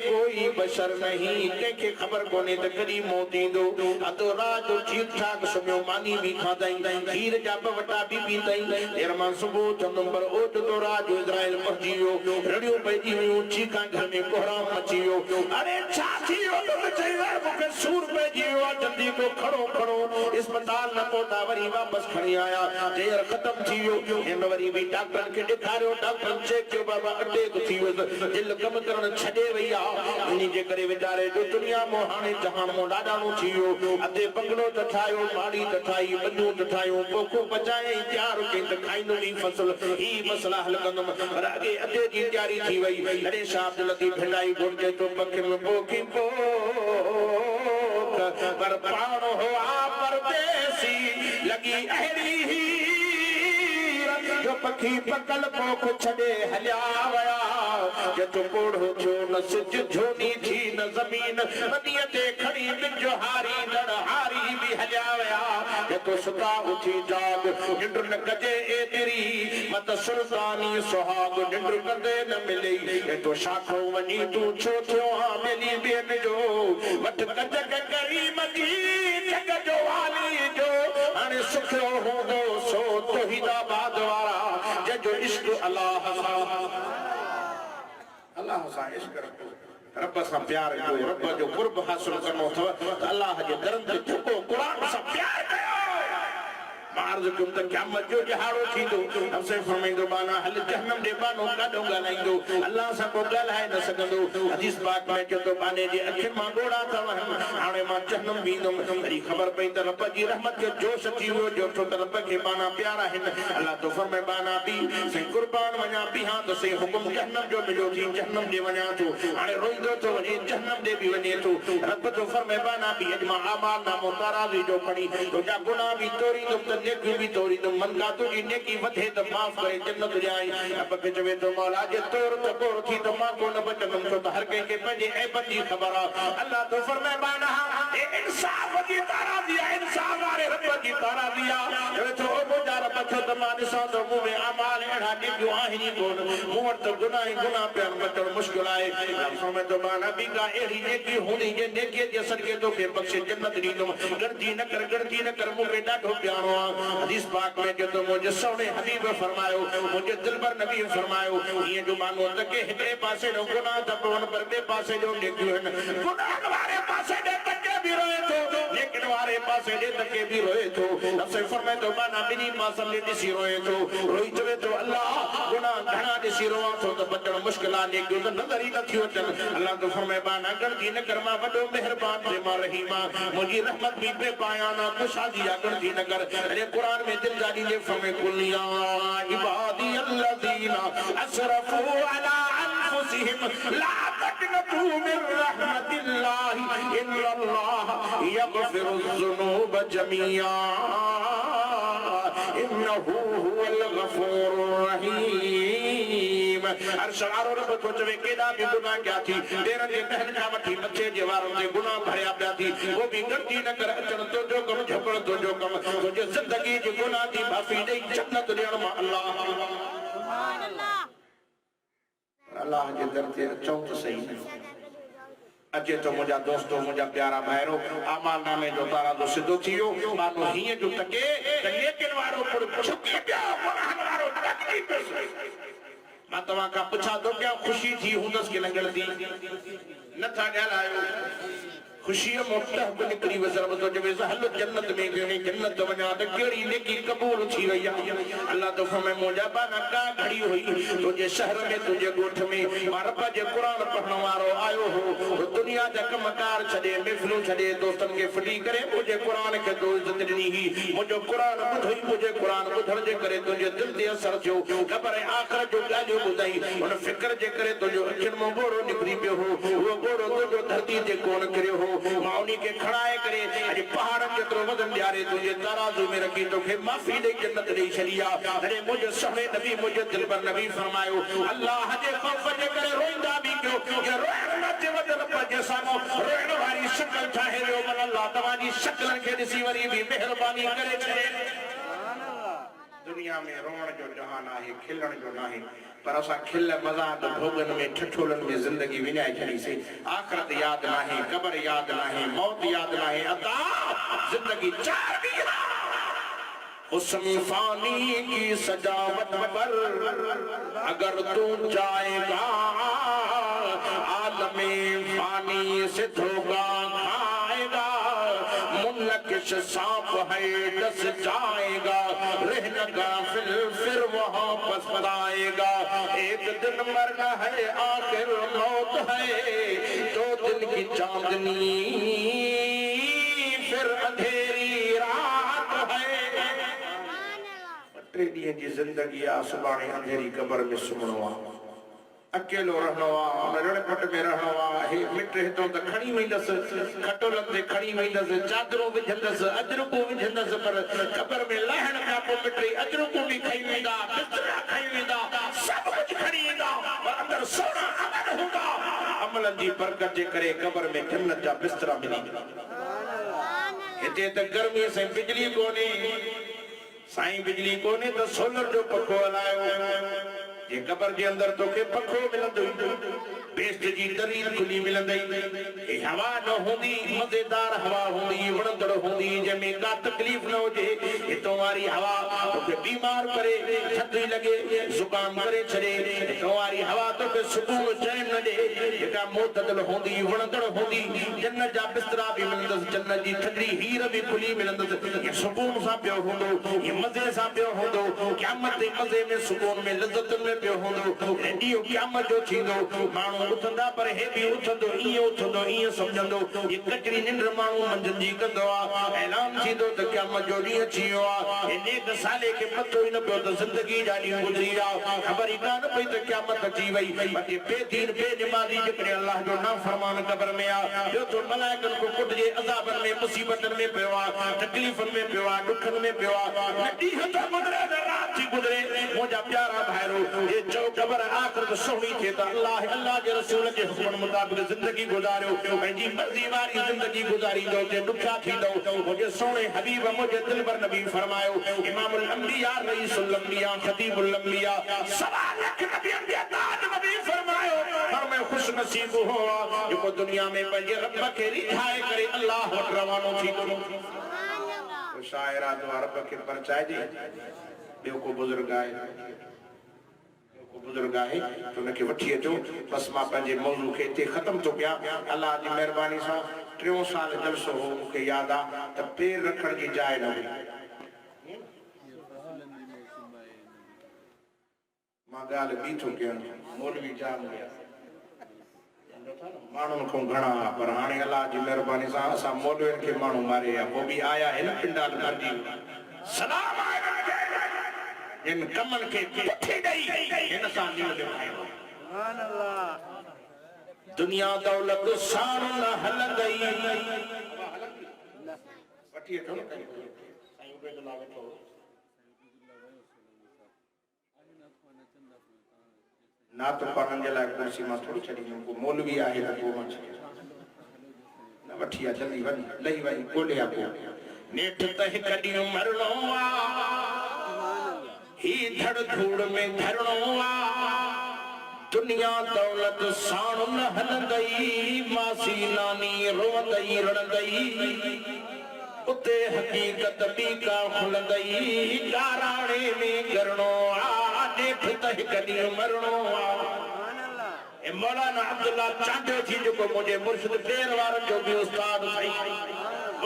कोई बशर नहीं कंहिंखे ख़बर कोन्हे त कॾहिं मौत ईंदो। अधो रात ठीक ठाक सुम्हियो मानी भी खाधई खीर जा वटा भी पीतई देर मां सुबुह चंदुम पर ओट तो रात इज़राइल पहुंची वियो रड़ियूं पइजी वियूं चीकां घर में कोहराम मची वियो। अरे छा थी वियो त चई मूंखे सूर पइजी वियो आहे जल्दी को खड़ो खड़ो अस्पताल न पहुता वरी वापस खणी आया देर ख़त्म थी वियो हिन वरी भी डॉक्टरनि खे ॾेखारियो डॉक्टर चेक कयो बाबा अटैक थी वियो दिल कम करण छॾे वई आहे इन जे करे वीचारे जो दुनिया मों हाणे जहान मों ॾाढाणो थी वियो अधे बंगलो त ठाहियो माड़ी त ठाही बंदियूं त ठाहियूं पोखो पचाए तयार कई त खाईंदुमि ई फसल ही मसला हल कंदुमि पर अॻे अधे जी तयारी थी वई अड़े शाह लती भिंडाई घुरिजे तो पखियुनि पोखी पोख पर पाण हो आ परदेसी लगी अहिड़ी जो पखी पकल पोख छॾे हलिया विया जो कोड़ो थियो न सिज झोनी थी न ज़मीन नदीअ ते खड़ी बिजो हारी नड़ हारी भी हलिया विया जो सुता उथी जाग निंड न कजे एतिरी मत सुल्तानी सुहाग निंड कदे न मिले तो शाखो वञी तू छो थियो हा मिली बेन जो वठ कज करीम जी जग जो वाली जो हाणे सुखियो हूंदो सो तौहीदाबाद वारा जो इश्क अल्लाह सां इश्क रखो रब सां प्यार कयो रब जो कुर्ब हासिल करणो अथव त अल्लाह जे दरनि ते झुको क़ुरान सां प्यार कयो मार्ज़ कुम त क़यामत जो जहाड़ो थींदो हमसे फरमाईंदो बाना हल जहन्नम दे बानो काॾो ॻाल्हाईंदो अल्लाह सां को ॻाल्हाए न सघंदो हदीस पाक में जो तो बाने जे अखिन मां गोड़ा था हाणे मां जहन्नम बींदुम तरी खबर पई त रब जी रहमत के जोश अची वियो जो तो रब के बाना प्यारा हिन अल्लाह तो फरमाए बाना बी से कुर्बान वञा बी हां त से हुकुम जहन्नम जो मिलियो थी जहन्नम जे वञा तो हाणे रोईंदो तो वञे जहन्नम दे भी वञे तो रब तो फरमाए बाना बी अजमा आमाल नामो ताराज़ी जो खणी तो जा गुनाह भी तोरींदुम त नेकी भी तोरींदुम मन का तुझी नेकी वधे त माफ करे जन्नत ॾियाई रब खे चवे तो मौला जे तोर त गोर थी त मां कोन बचंदुमि छो त हर कंहिंखे पंहिंजे ऐबत जी ख़बर आहे अल्लाह तो फरमाए बाना ए इंसाफ जी ताराज़ी आहे इंसाफ वारे रब जी ताराज़ी आहे चवे तो ओ मुंहिंजा रब छो त मां ॾिसां थो मूं में अमाल अहिड़ा नेकियूं आहिनि ई कोन मूं वटि त गुनाह ई गुनाह पिया बचणु मुश्किल आहे फरमाए तो बाना बि का अहिड़ी नेकी हूंदी जे नेकीअ जे सदके तोखे बख़्शे जन्नत ॾींदुमि गणती न कर मूंखे ॾाढो प्यारो आहे हदीस पाक में जो तो मुंहिंजे सोणे हबीब फरमायो मुंहिंजे दिलबर नबी फरमायो ईअं जो माण्हू त के हिकिड़े पासे ॾो गुनाह था पवनि पर ॿिए पासे ॾो नेकियूं आहिनि गुनाह वारे पासे ॾे तके बि रोए थो नेकिन वारे पासे ॾे तके बि रोए थो असां फरमाए तो बाना ॿिन्ही पासनि ॾे ॾिसी रोए थो रोई चवे थो अल्लाह गुनाह घणा ॾिसी रोआं थो त बचणु मुश्किल आहे नेकियूं त नज़र ई नथियूं अचनि अल्लाह तो फरमाए बाना गणती न कर मां वॾो महिरबान ते मां रहीम आहियां मुंहिंजी रहमत बि बेपायाना खुशादी आहे गणती न कर अरे क़ुरान में दिल जानी जे फरमाए कुल या इबादी अल्लज़ीना असरफू अला अनफुसिहिम ला तक़नतू मिन रहमतिल्लाहि इन्नल्लाह यग़फिरुज़्ज़ुनूब जमीआ इन्नहु हुवल गफूरुर रहीम अर्श वारो रब तो चवे केॾा बि गुनाह कया थी पेरनि जे टहनि खां वठी मथे जे वारनि ते गुनाह भरिया पिया थी वो भी गणती न कर अचण तुंहिंजो कमु झपण तुंहिंजो कमु तुंहिंजे ज़िंदगी जी गुनाह जी माफ़ी ॾेई जन्नत ॾियण मां अल्लाह जे दर ते अचूं त सही अचे तो मुंहिंजा दोस्तो मुंहिंजा प्यारा भाइरो आमाल नामे जो ताराज़ो सिधो थी वियो माण्हू हीअं जो तके त नेकिन वारो छुकी पिया गुनाहन वारो टकरी पियो मां तव्हां खां पुछां थो क्या ख़ुशी थी हूंदसि की न गणती नथा ॻाल्हायो खुशीअ मों टहक निकिरी वियसि रब तो चवे हल जन्नत में गणी जन्नत वञा त कहिड़ी नेकी क़बूल थी वई आहे अल्लाह तो फरमाए मुंहिंजा बाना का घड़ी हुई तुंहिंजे शहर में तुंहिंजे ॻोठ में मां रब जे क़ुर पढ़ण वारो आयो हो दुनिया जा कमकार छॾे महफ़िलूं छॾे दोस्तनि खे फिटी करे मुंहिंजे क़ुर खे तो इज़त ॾिनी हुई मुंहिंजो क़ुर ॿुधई मुंहिंजे क़ुर ॿुधण जे करे तुंहिंजे दिलि ते असर थियो ख़बर आहे आख़िरत जो ॻाल्हियूं ॿुधाई हुन फ़िक्र जे करे तुंहिंजो अखियुनि मां ॿोड़ो निकिरी पियो हो उहो ॿोड़ो तुंहिंजो धरती ते कोन किरियो हो मां उन्ही के खड़ाए करे अॼु पहाड़नि जेतिरो वज़न ॾियारे तुंहिंजे तराज़ू में रखी तोखे माफ़ी ॾेई जन्नत ॾेई छॾी आहे अरे मुंहिंजे सुहिणे नबी मुंहिंजे दिलबर नबी फरमायो अल्लाह जे ख़ौफ़ जे करे रोईंदा बि कयो या रोइण न अचे वञे रब जे साम्हूं रोइण वारी शक्ल ठाहे वियो मन अल्लाह तव्हांजी शक्लनि खे ॾिसी वरी बि महिरबानी करे छॾे दुनिया में रोअण जो जहान आहे खिलण जो नाहे पर असां खिल मज़ाक भोगन में ठठोलन में जिंदगी विञाए छॾीसीं आख़िरत यादि नाहे क़बर यादि नाहे मौत यादि नाहे अता जिंदगी चार दी हुस्न फानी की सजावट पर अगर तू जाएगा आलमे फानी से धोखा खाएगा मुनकिश सांप है डस जाएगा रहना गाफिल फिर वहाँ पछताएगा एक दिन मरना है आखिर मौत है दो दिन की चांदनी फिर अंधेरी रात है टे ॾींहं जी ज़िंदगी आहे सुभाणे अंधेरी क़बर में सुम्हणो आहे अकेलो रहणो आहे रण पट में रहणो आहे मिट हितां त खणी वेंदसि खटोलनि ते खणी वेंदसि चादरूं विझंदसि अजरकूं विझंदसि पर क़बर में लहण खां पोइ मिटे अजरकूं बि खई वेंदा बिस्तरा खई वेंदा सभु कुझु खणी ईंदा पर अंदरि सोना अमल हूंदा अमलनि जी बरकत जे करे क़बर में जन्नत जा बिस्तरा मिली हिते त गर्मीअ सां बिजली कोन्हे साईं बिजली कोन्हे त सोलर जो पखो हलायो ये कबर के अंदर तो के पखो मिलंदो बेस्ट जी दरीर खुली मिलंदई ए हवा न होंदी मजेदार हवा होंदी वणंदड़ होंदी जमे का तकलीफ न होजे ए तुम्हारी हवा तो के बीमार करे छतरी लगे जुकाम करे छड़े तुम्हारी हवा तो के सुकून चैन न दे जेका मोतदल होंदी वणंदड़ होंदी जन्नत जा बिस्तरा भी मिलंदस जन्नत जी ठंडी हीर भी खुली मिलंदस ये सुकून सा पियो होंदो ये मजे सा पियो होंदो क़यामत के मजे में सुकून में लज्जत में पियो हूंदो ॾींहुं क़यामत जो थींदो माण्हू उथंदा पर हे बि उथंदो ईअं सम्झंदो ये कचरी निंड माण्हू मंझंदि जी कंदो आहे ऐलान थींदो त क़यामत जो ॾींहुं अची वियो आहे नेक साले खे पतो ई न पियो त ज़िंदगी जा ॾींहं गुज़री विया ख़बर ई कान पई त क़यामत अची वई बाक़ी बेदीन बेनिमाज़ी जेकॾहिं अल्लाह जो नाफ़रमान क़ब्र में आहे ॿियो त मलाइकनि को कुटिजे अज़ाबनि में मुसीबतनि में पियो आहे तकलीफ़ुनि में पियो आहे ॾुखनि में पियो आहे न ॾींहं थो गुज़रे न राति थी गुज़रे मुंहिंजा प्यारा भाइरो ये चओ क़ब्र आख़िरत सुहिणी थिए त अल्लाह जे रसूल जे हुक्म मुताबिक़ ज़िंदगी गुज़ारियो पंहिंजी मर्ज़ी वारी ज़िंदगी गुज़ारींदो जे ॾुखिया थींदो मुंहिंजे सोणे हबीब मुंहिंजे दिलबर नबी फरमायो इमामुल अंबिया रईसुल अंबिया खतीबुल अंबिया सवा लख नबियनि जे ताज नबी फरमायो पर मैं खुश नसीब हो जेको दुनिया में पंहिंजे रब खे रिझाए करे अल्लाह वटि रवानो थींदो शाइर आहे तो रब खे परचाइजे ॿियो को बुज़ुर्ग आहे तो उनखे वठी अचो बस मां पंहिंजे मौज़ू खे हिते ख़त्म थो कयां अल्लाह जी महिरबानी सां 3 साल जलसो हो मूंखे यादि आहे त पेर रखण जी जाइ न हुई मां ॻाल्हि ॿी थो कयां मौलवी जाम हुया माण्हुनि खां घणा पर हाणे अल्लाह जी महिरबानी सां असां मौलवियुनि खे माण्हू मारे पोइ बि आया हिन पिंडाल भरिजी सलाम इन कमनि खे पुठी ॾेई हिन सां नील खायो सुभान अल्लाह दुनिया दौलत साण न हलंदई वठी अचो न साईं उबैदुल्लाह वेठो ना तो पढ़ण जे लाइ कुर्सी मां थोड़ी छॾी को मौलवी आहे त को मां न वठी आ जल्दी वञ लही वई ॻोल्हिया को नेठ त हिकु ॾींहुं मरणो आहे ही धड़ धूड़ में धरणो आहे दुनिया दौलत साण न हलंदई मासी नानी रोवंदई रड़ंदई उते हकीकत बि का खुलंदई काराणे में करणो आहे नेठ त हिकु ॾींहुं मरणो आहे मौलाना अब्दुल्ला चांडियो थी जेको मुंहिंजे मुर्शिद पेर वारनि जो बि उस्ताद सही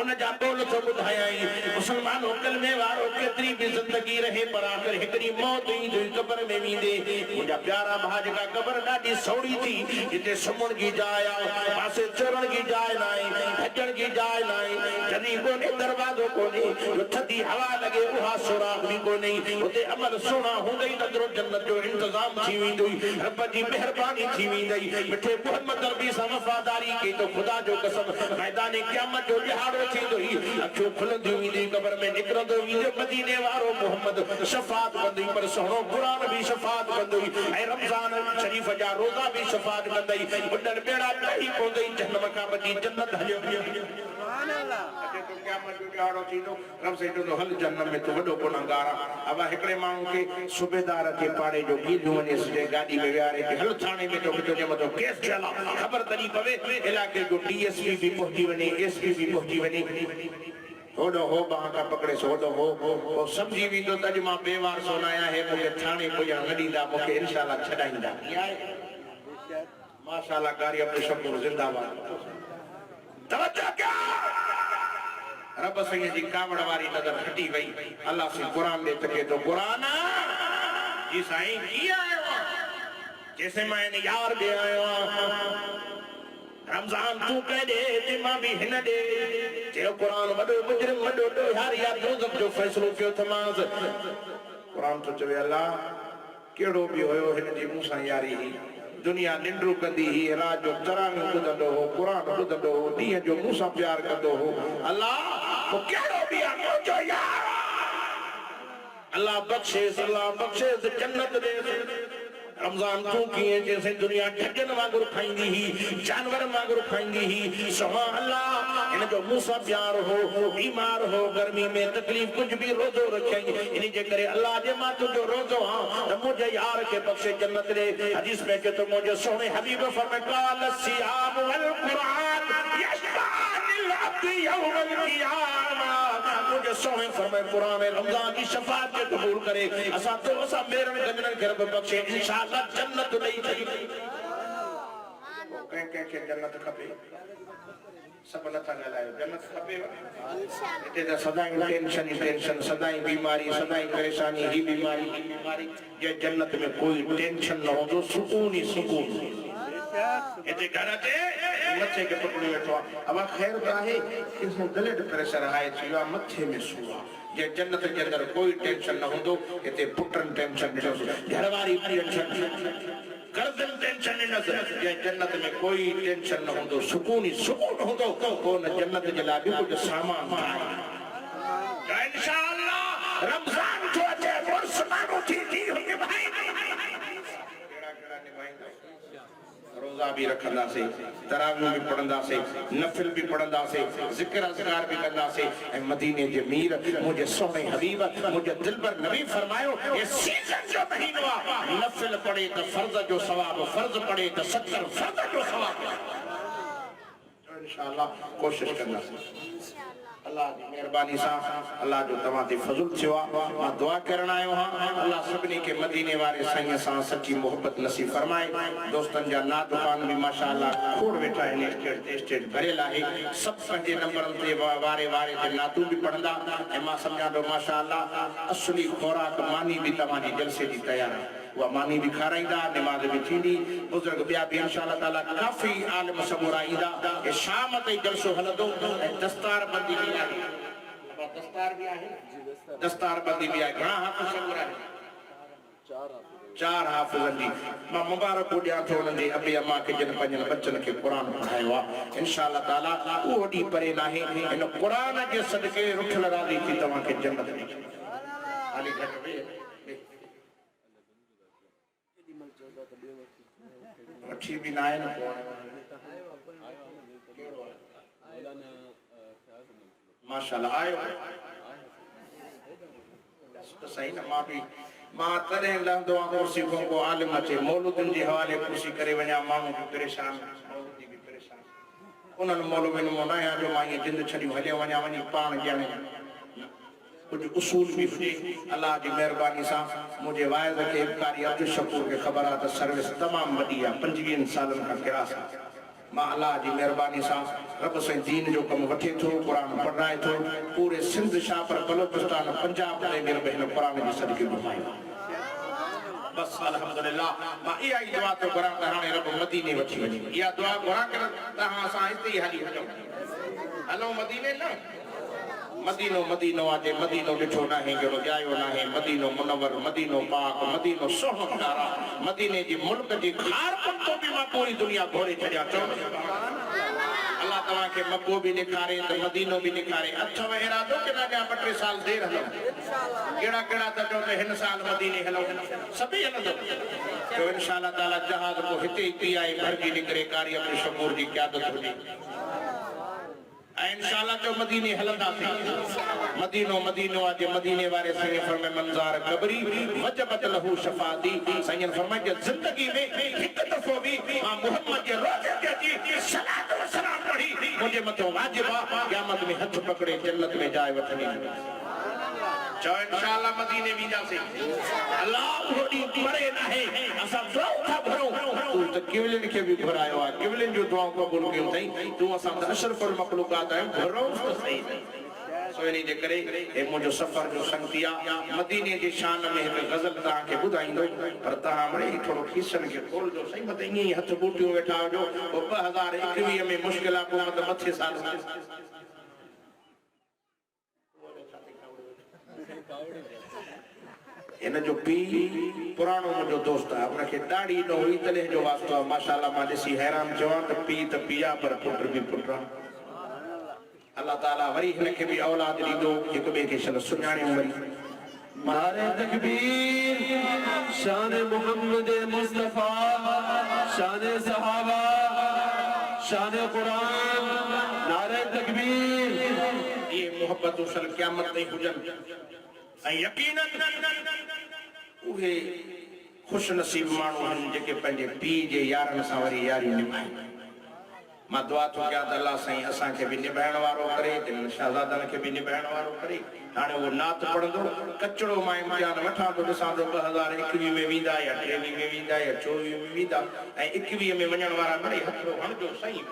उन जा बोल तो बुधाई मुसलमानों कलमे वारो केतरी भी जिंदगी रहे पर आखिर हिकड़ी मौत ही जो कब्र में वींदे मुंहिंजा प्यारा भाज का कब्र ॾाढी सौड़ी थी जिते सुम्हण की जाइ आहे पासे चरण की जाइ न आहे भॼण की जाइ न आहे जॾहिं कोन्हे दरवाज़ो कोन्हे जो थधी हवा लॻे उहा सुराग बि कोन्हे उते अमल सुहिणा हूंदई तंहिंजो जन्नत जो इंतज़ाम थी वेंदुई रब जी महिरबानी थी वेंदई मिठे मोहम्मद अरबी सां वफ़ादारी कई तो ख़ुदा जो कसम मैदान क़यामत जो ॾिहाड़ो थींदो ही अखियूं खुलंदियूं वेंदियूं कब्र में निकिरंदो वेंदो मदीने वारो मोहम्मद शफ़ाअत कंदई पर सुहिणो क़ुरान भी शफ़ाअत कंदई ऐं रमज़ान शरीफ़ जा रोज़ा भी शफ़ाअत कंदई बुॾनि ॿेड़ा ॾही पवंदई जहन्नम खां बची जन्नत हलियो सुभान अल्लाह अॼु तो क़यामत जो ॾिहाड़ो थींदो रब साईं तो हल जन्नत में तो वॾो गुनहगार आहे अब हिकिड़े माण्हू खे सूबेदार खे पाड़े जो गीलियूं वञे सॼे गाॾी में विहारे के हल थाणे में तो तुंहिंजे मथां केस थियल आहे ख़बर तॾहिं पवे इलाइक़े जो DSP भी पहुची वञे SP भी पहुची वञे होडो हो बांका पकड़े सोडो हो समझी भी तो तज मां बेवार सोनाया है मुझे थाने पुजण न ॾींदा मूंखे इंशाल्लाह छॾाईंदा माशाल्लाह कारी अब्दुल शकूर जिंदाबाद तवज्जो क्या रब साईं जी कावड़ वारी नज़र हटी वई अल्लाह से कुरान दे तके तो कुरान जी साईं की आयो जैसे मैं यार दे आयो रमजान तू कह दे ते मां भी हिन दे जे कुरान वडो मुजरिम वडो तो यार या दोज़ख जो फैसलो कियो थमास कुरान तो चवे अल्लाह केड़ो भी होयो हिन जी मूं सां यारी ही दुनिया निंड्रू कंदी ही रात जो तरावी ॿुधंदो हो कुरान ॿुधंदो हो ॾींहं जो मूं सां प्यार कंदो हो अल्लाह तो केड़ो भी आहे मुंहिंजो यार अल्लाह बख्शेस जन्नत दे रमजान तू किए जैसे दुनिया ठगन वांगुर खाईंदी ही जानवर वांगुर खाईंदी ही सुभान अल्लाह इन जो मूसा प्यार हो बीमार हो गर्मी में तकलीफ कुछ भी रोजो रखेंगे इन जे करे अल्लाह जे मां तुझो रोजो हां त मुझे यार के बख्शे जन्नत दे हदीस में के तो मुझे सोने हबीब फरमाया काल सियाम वल कुरान यशफानिल अब्द यौमल क़ियामा मुझे सोने फरमाया कुरान रमजान की शफाअत के कबूल करे असा तो असा मेरन गजन के रब बख्शे इंशाअल्लाह जन्नत नहीं चाहिए के जन्नत खपे सब नथा ॻाल्हायो जन्नत खपे हिते त सदाई टेंशन ही टेंशन सदाई बीमारी सदाई परेशानी ही बीमारी ये जन्नत में कोई टेंशन न हो सुकून ही सुकून हिते घर ते मथे के पकड़ी वेठो अब खैर त आहे कि ब्लड प्रेशर हाई थी वियो मथे में सूर जे जन्नत के अंदर कोई टेंशन न होंदो हिते पुटन टेंशन घरवारी टेंशन कर्जन टेंशन न ये जन्नत में कोई टेंशन न होंदो सुकून ही सुकून होंदो कोन जन्नत जे लाइ बि कुछ सामान ठाहे इंशाअल्लाह रमजान जो अचे वर्ष मानो थी हुजे भाई केड़ा निभाईंदा रोजा भी रखंदा से तरावी भी पढ़ंदा से नफिल भी पढ़ंदा से जिक्र अज़कार भी करदा से ए मदीने जे मीर मुझे सोने हबीब मुझे दिलबर नबी फरमायो ये सीजन जो महीनो आ नफिल पढ़े तो फर्ज जो सवाब फर्ज पढ़े तो 70 फर्ज जो सवाब इंशाअल्लाह कोशिश करना से अल्लाह की मेहरबानी सा अल्लाह जो तवा ते फज़ल थियो आ दुआ करण आयो हां अल्लाह सभनी के मदीने वाले साईं सा सच्ची मोहब्बत नसीब फरमाए दोस्तन जा ना दुकान भी माशाअल्लाह खोड़ वेठा है स्टेज भरियल आहे सब पंजे नंबर ते वारे वारे ते नातू भी पढ़ंदा ए मां समझा दो माशाअल्लाह असली खुराक मानी भी तवा जी जलसे जी तैयार है वो मानी भी खाराइंदा नमाज भी थींदी बुजुर्ग बिया भी इंशाअल्लाह ताला काफी आलिम सबूरा ईंदा ए शाम ते जलसो हलंदो ए दस्तार बंदी भी आहे दस्तार भी आहे दस्तार बंदी भी आहे घणा हाफ़िज़ सबूरा है चार हाफ़िज़न जी मां मुबारक ॾियां थो उन्हनि जे अबे अम्मा खे जिन पंहिंजनि बच्चनि खे क़ुरान पढ़ायो आहे इंशाअल्लाह ताला उहो ॾींहुं परे नाहे हिन क़ुरान जे सदके रुठल राज़ी थी तव्हांखे जन्नत ॾिजे हाली घटि वेह वठी भी ना है ना माशाल्लाह आयो तो सही ना मां तरह लंदो कुर्सी को आलिम अचे मौलूदन जे हवाले कुर्सी करे वञा माण्हू जो परेशान मौलूदी भी परेशान उन्हनि मौलवी नमूना या जो मां ये जिंद छड़ी हले वञा वञी पाण ॼाणे कुछ उसूल भी हुजे अल्लाह की मेहरबानी सा मुझे वाइज के कारी अब्दुल शकूर के खबर आ सर्विस तमाम वडी आ 25 सालन का क्लास मां अल्लाह की मेहरबानी सा रब से दीन जो कम वठे थो कुरान पढ़ाए थो पूरे सिंध शाह पर बलोचिस्तान पंजाब में मेरे बहन कुरान जी सदके घुमायो बस अल्हम्दुलिल्लाह मां इहा ई दुआ तो करा त हाणे रब मदीने वठी वञे इहा दुआ घुरा कर त हां असां हिते ई हली हलो मदीने न मदीनो मदीनो आजे मदीनो ॾिठो नाहे जहिड़ो ॼायो नाहे मदीनो मुनवर मदीनो पाक मदीनो सोहणो प्यारा मदीने जी मुल्क जी खार तो भी मां पूरी दुनिया घोरे छॾिया चओ अल्लाह तव्हां खे मक्को भी ॾेखारे त मदीनो भी ॾेखारे अथव इरादो कि ना ॿिया 2-3 साल देर हलो कहिड़ा कहिड़ा त चओ त हिन साल मदीने हलो सभई हलंदो तो इंशाअल्लाह ताला जहाज को हिते ई पी आहे भरजी निकिरे कारी अब्दुल शकूर जी क़यादत हुजे इंशाअल्लाह जो मदीने हलंदासीं मदीनो मदीनो आज मदीने वाले सही फरमाए मंजार कबरी वजबत लहू शफाती सही फरमाए कि जिंदगी में एक दफो भी मां मोहम्मद के रोजे ते जी सलात व सलाम पढ़ी मुझे मतो वाजिब आ क़यामत में हथ पकड़े जन्नत में जाए वठनी चो इंशाअल्लाह मदीने भी जासे अल्लाह होडी परे नाहे असा दुआ था भरो तू त किवलिन के भी भरायो आ किवलिन जो दुआ कबूल कयो थई तू असा अशरफुल मखलूकात है भरो तो सही सो इनी जे करे ए मुजो सफर जो संगतिया मदीने जी शान में एक गजल ता के बुधाइंदो पर ता हमरे थोड़ो खीसन के खोल जो सही मत इनी हथ बूटियो बैठा जो 2021 में मुश्किल को मत मथे साल इन जो पी पुरानो मुझो दोस्त है उनके दाढ़ी न हुई तले जो वास्तो माशाल्लाह मां ॾिसी हैरान थियो त पिया पर पुट भी पुट अल्लाह ताला वरी हिनखे भी औलाद ॾींदो हिक ॿिए खे शल सुञाणे वरी नारे तकबीर शान मोहम्मद मुस्तफा शान सहाबा शान कुरान नारे तकबीर ये मोहब्बत उसल क़यामत ताईं हुजन ऐं यकीनन उहे खुश नसीब माण्हू आहिनि जेके पंहिंजे पीउ जे यारनि सां वरी यारी निभाइनि मां दुआ थो कयां त अल्लाह साईं असांखे बि निभाइण वारो करे तिन शहज़ादनि खे बि निभाइण वारो करे। हाणे उहो नात पढ़ंदो कचड़ो मां इम्तिहान वठां थो ॾिसां थो 2021 में वेंदा या 23 में वेंदा या 24 में वेंदा ऐं 21 में वञण वारा मिड़ई हथड़ो हणिजो साईं।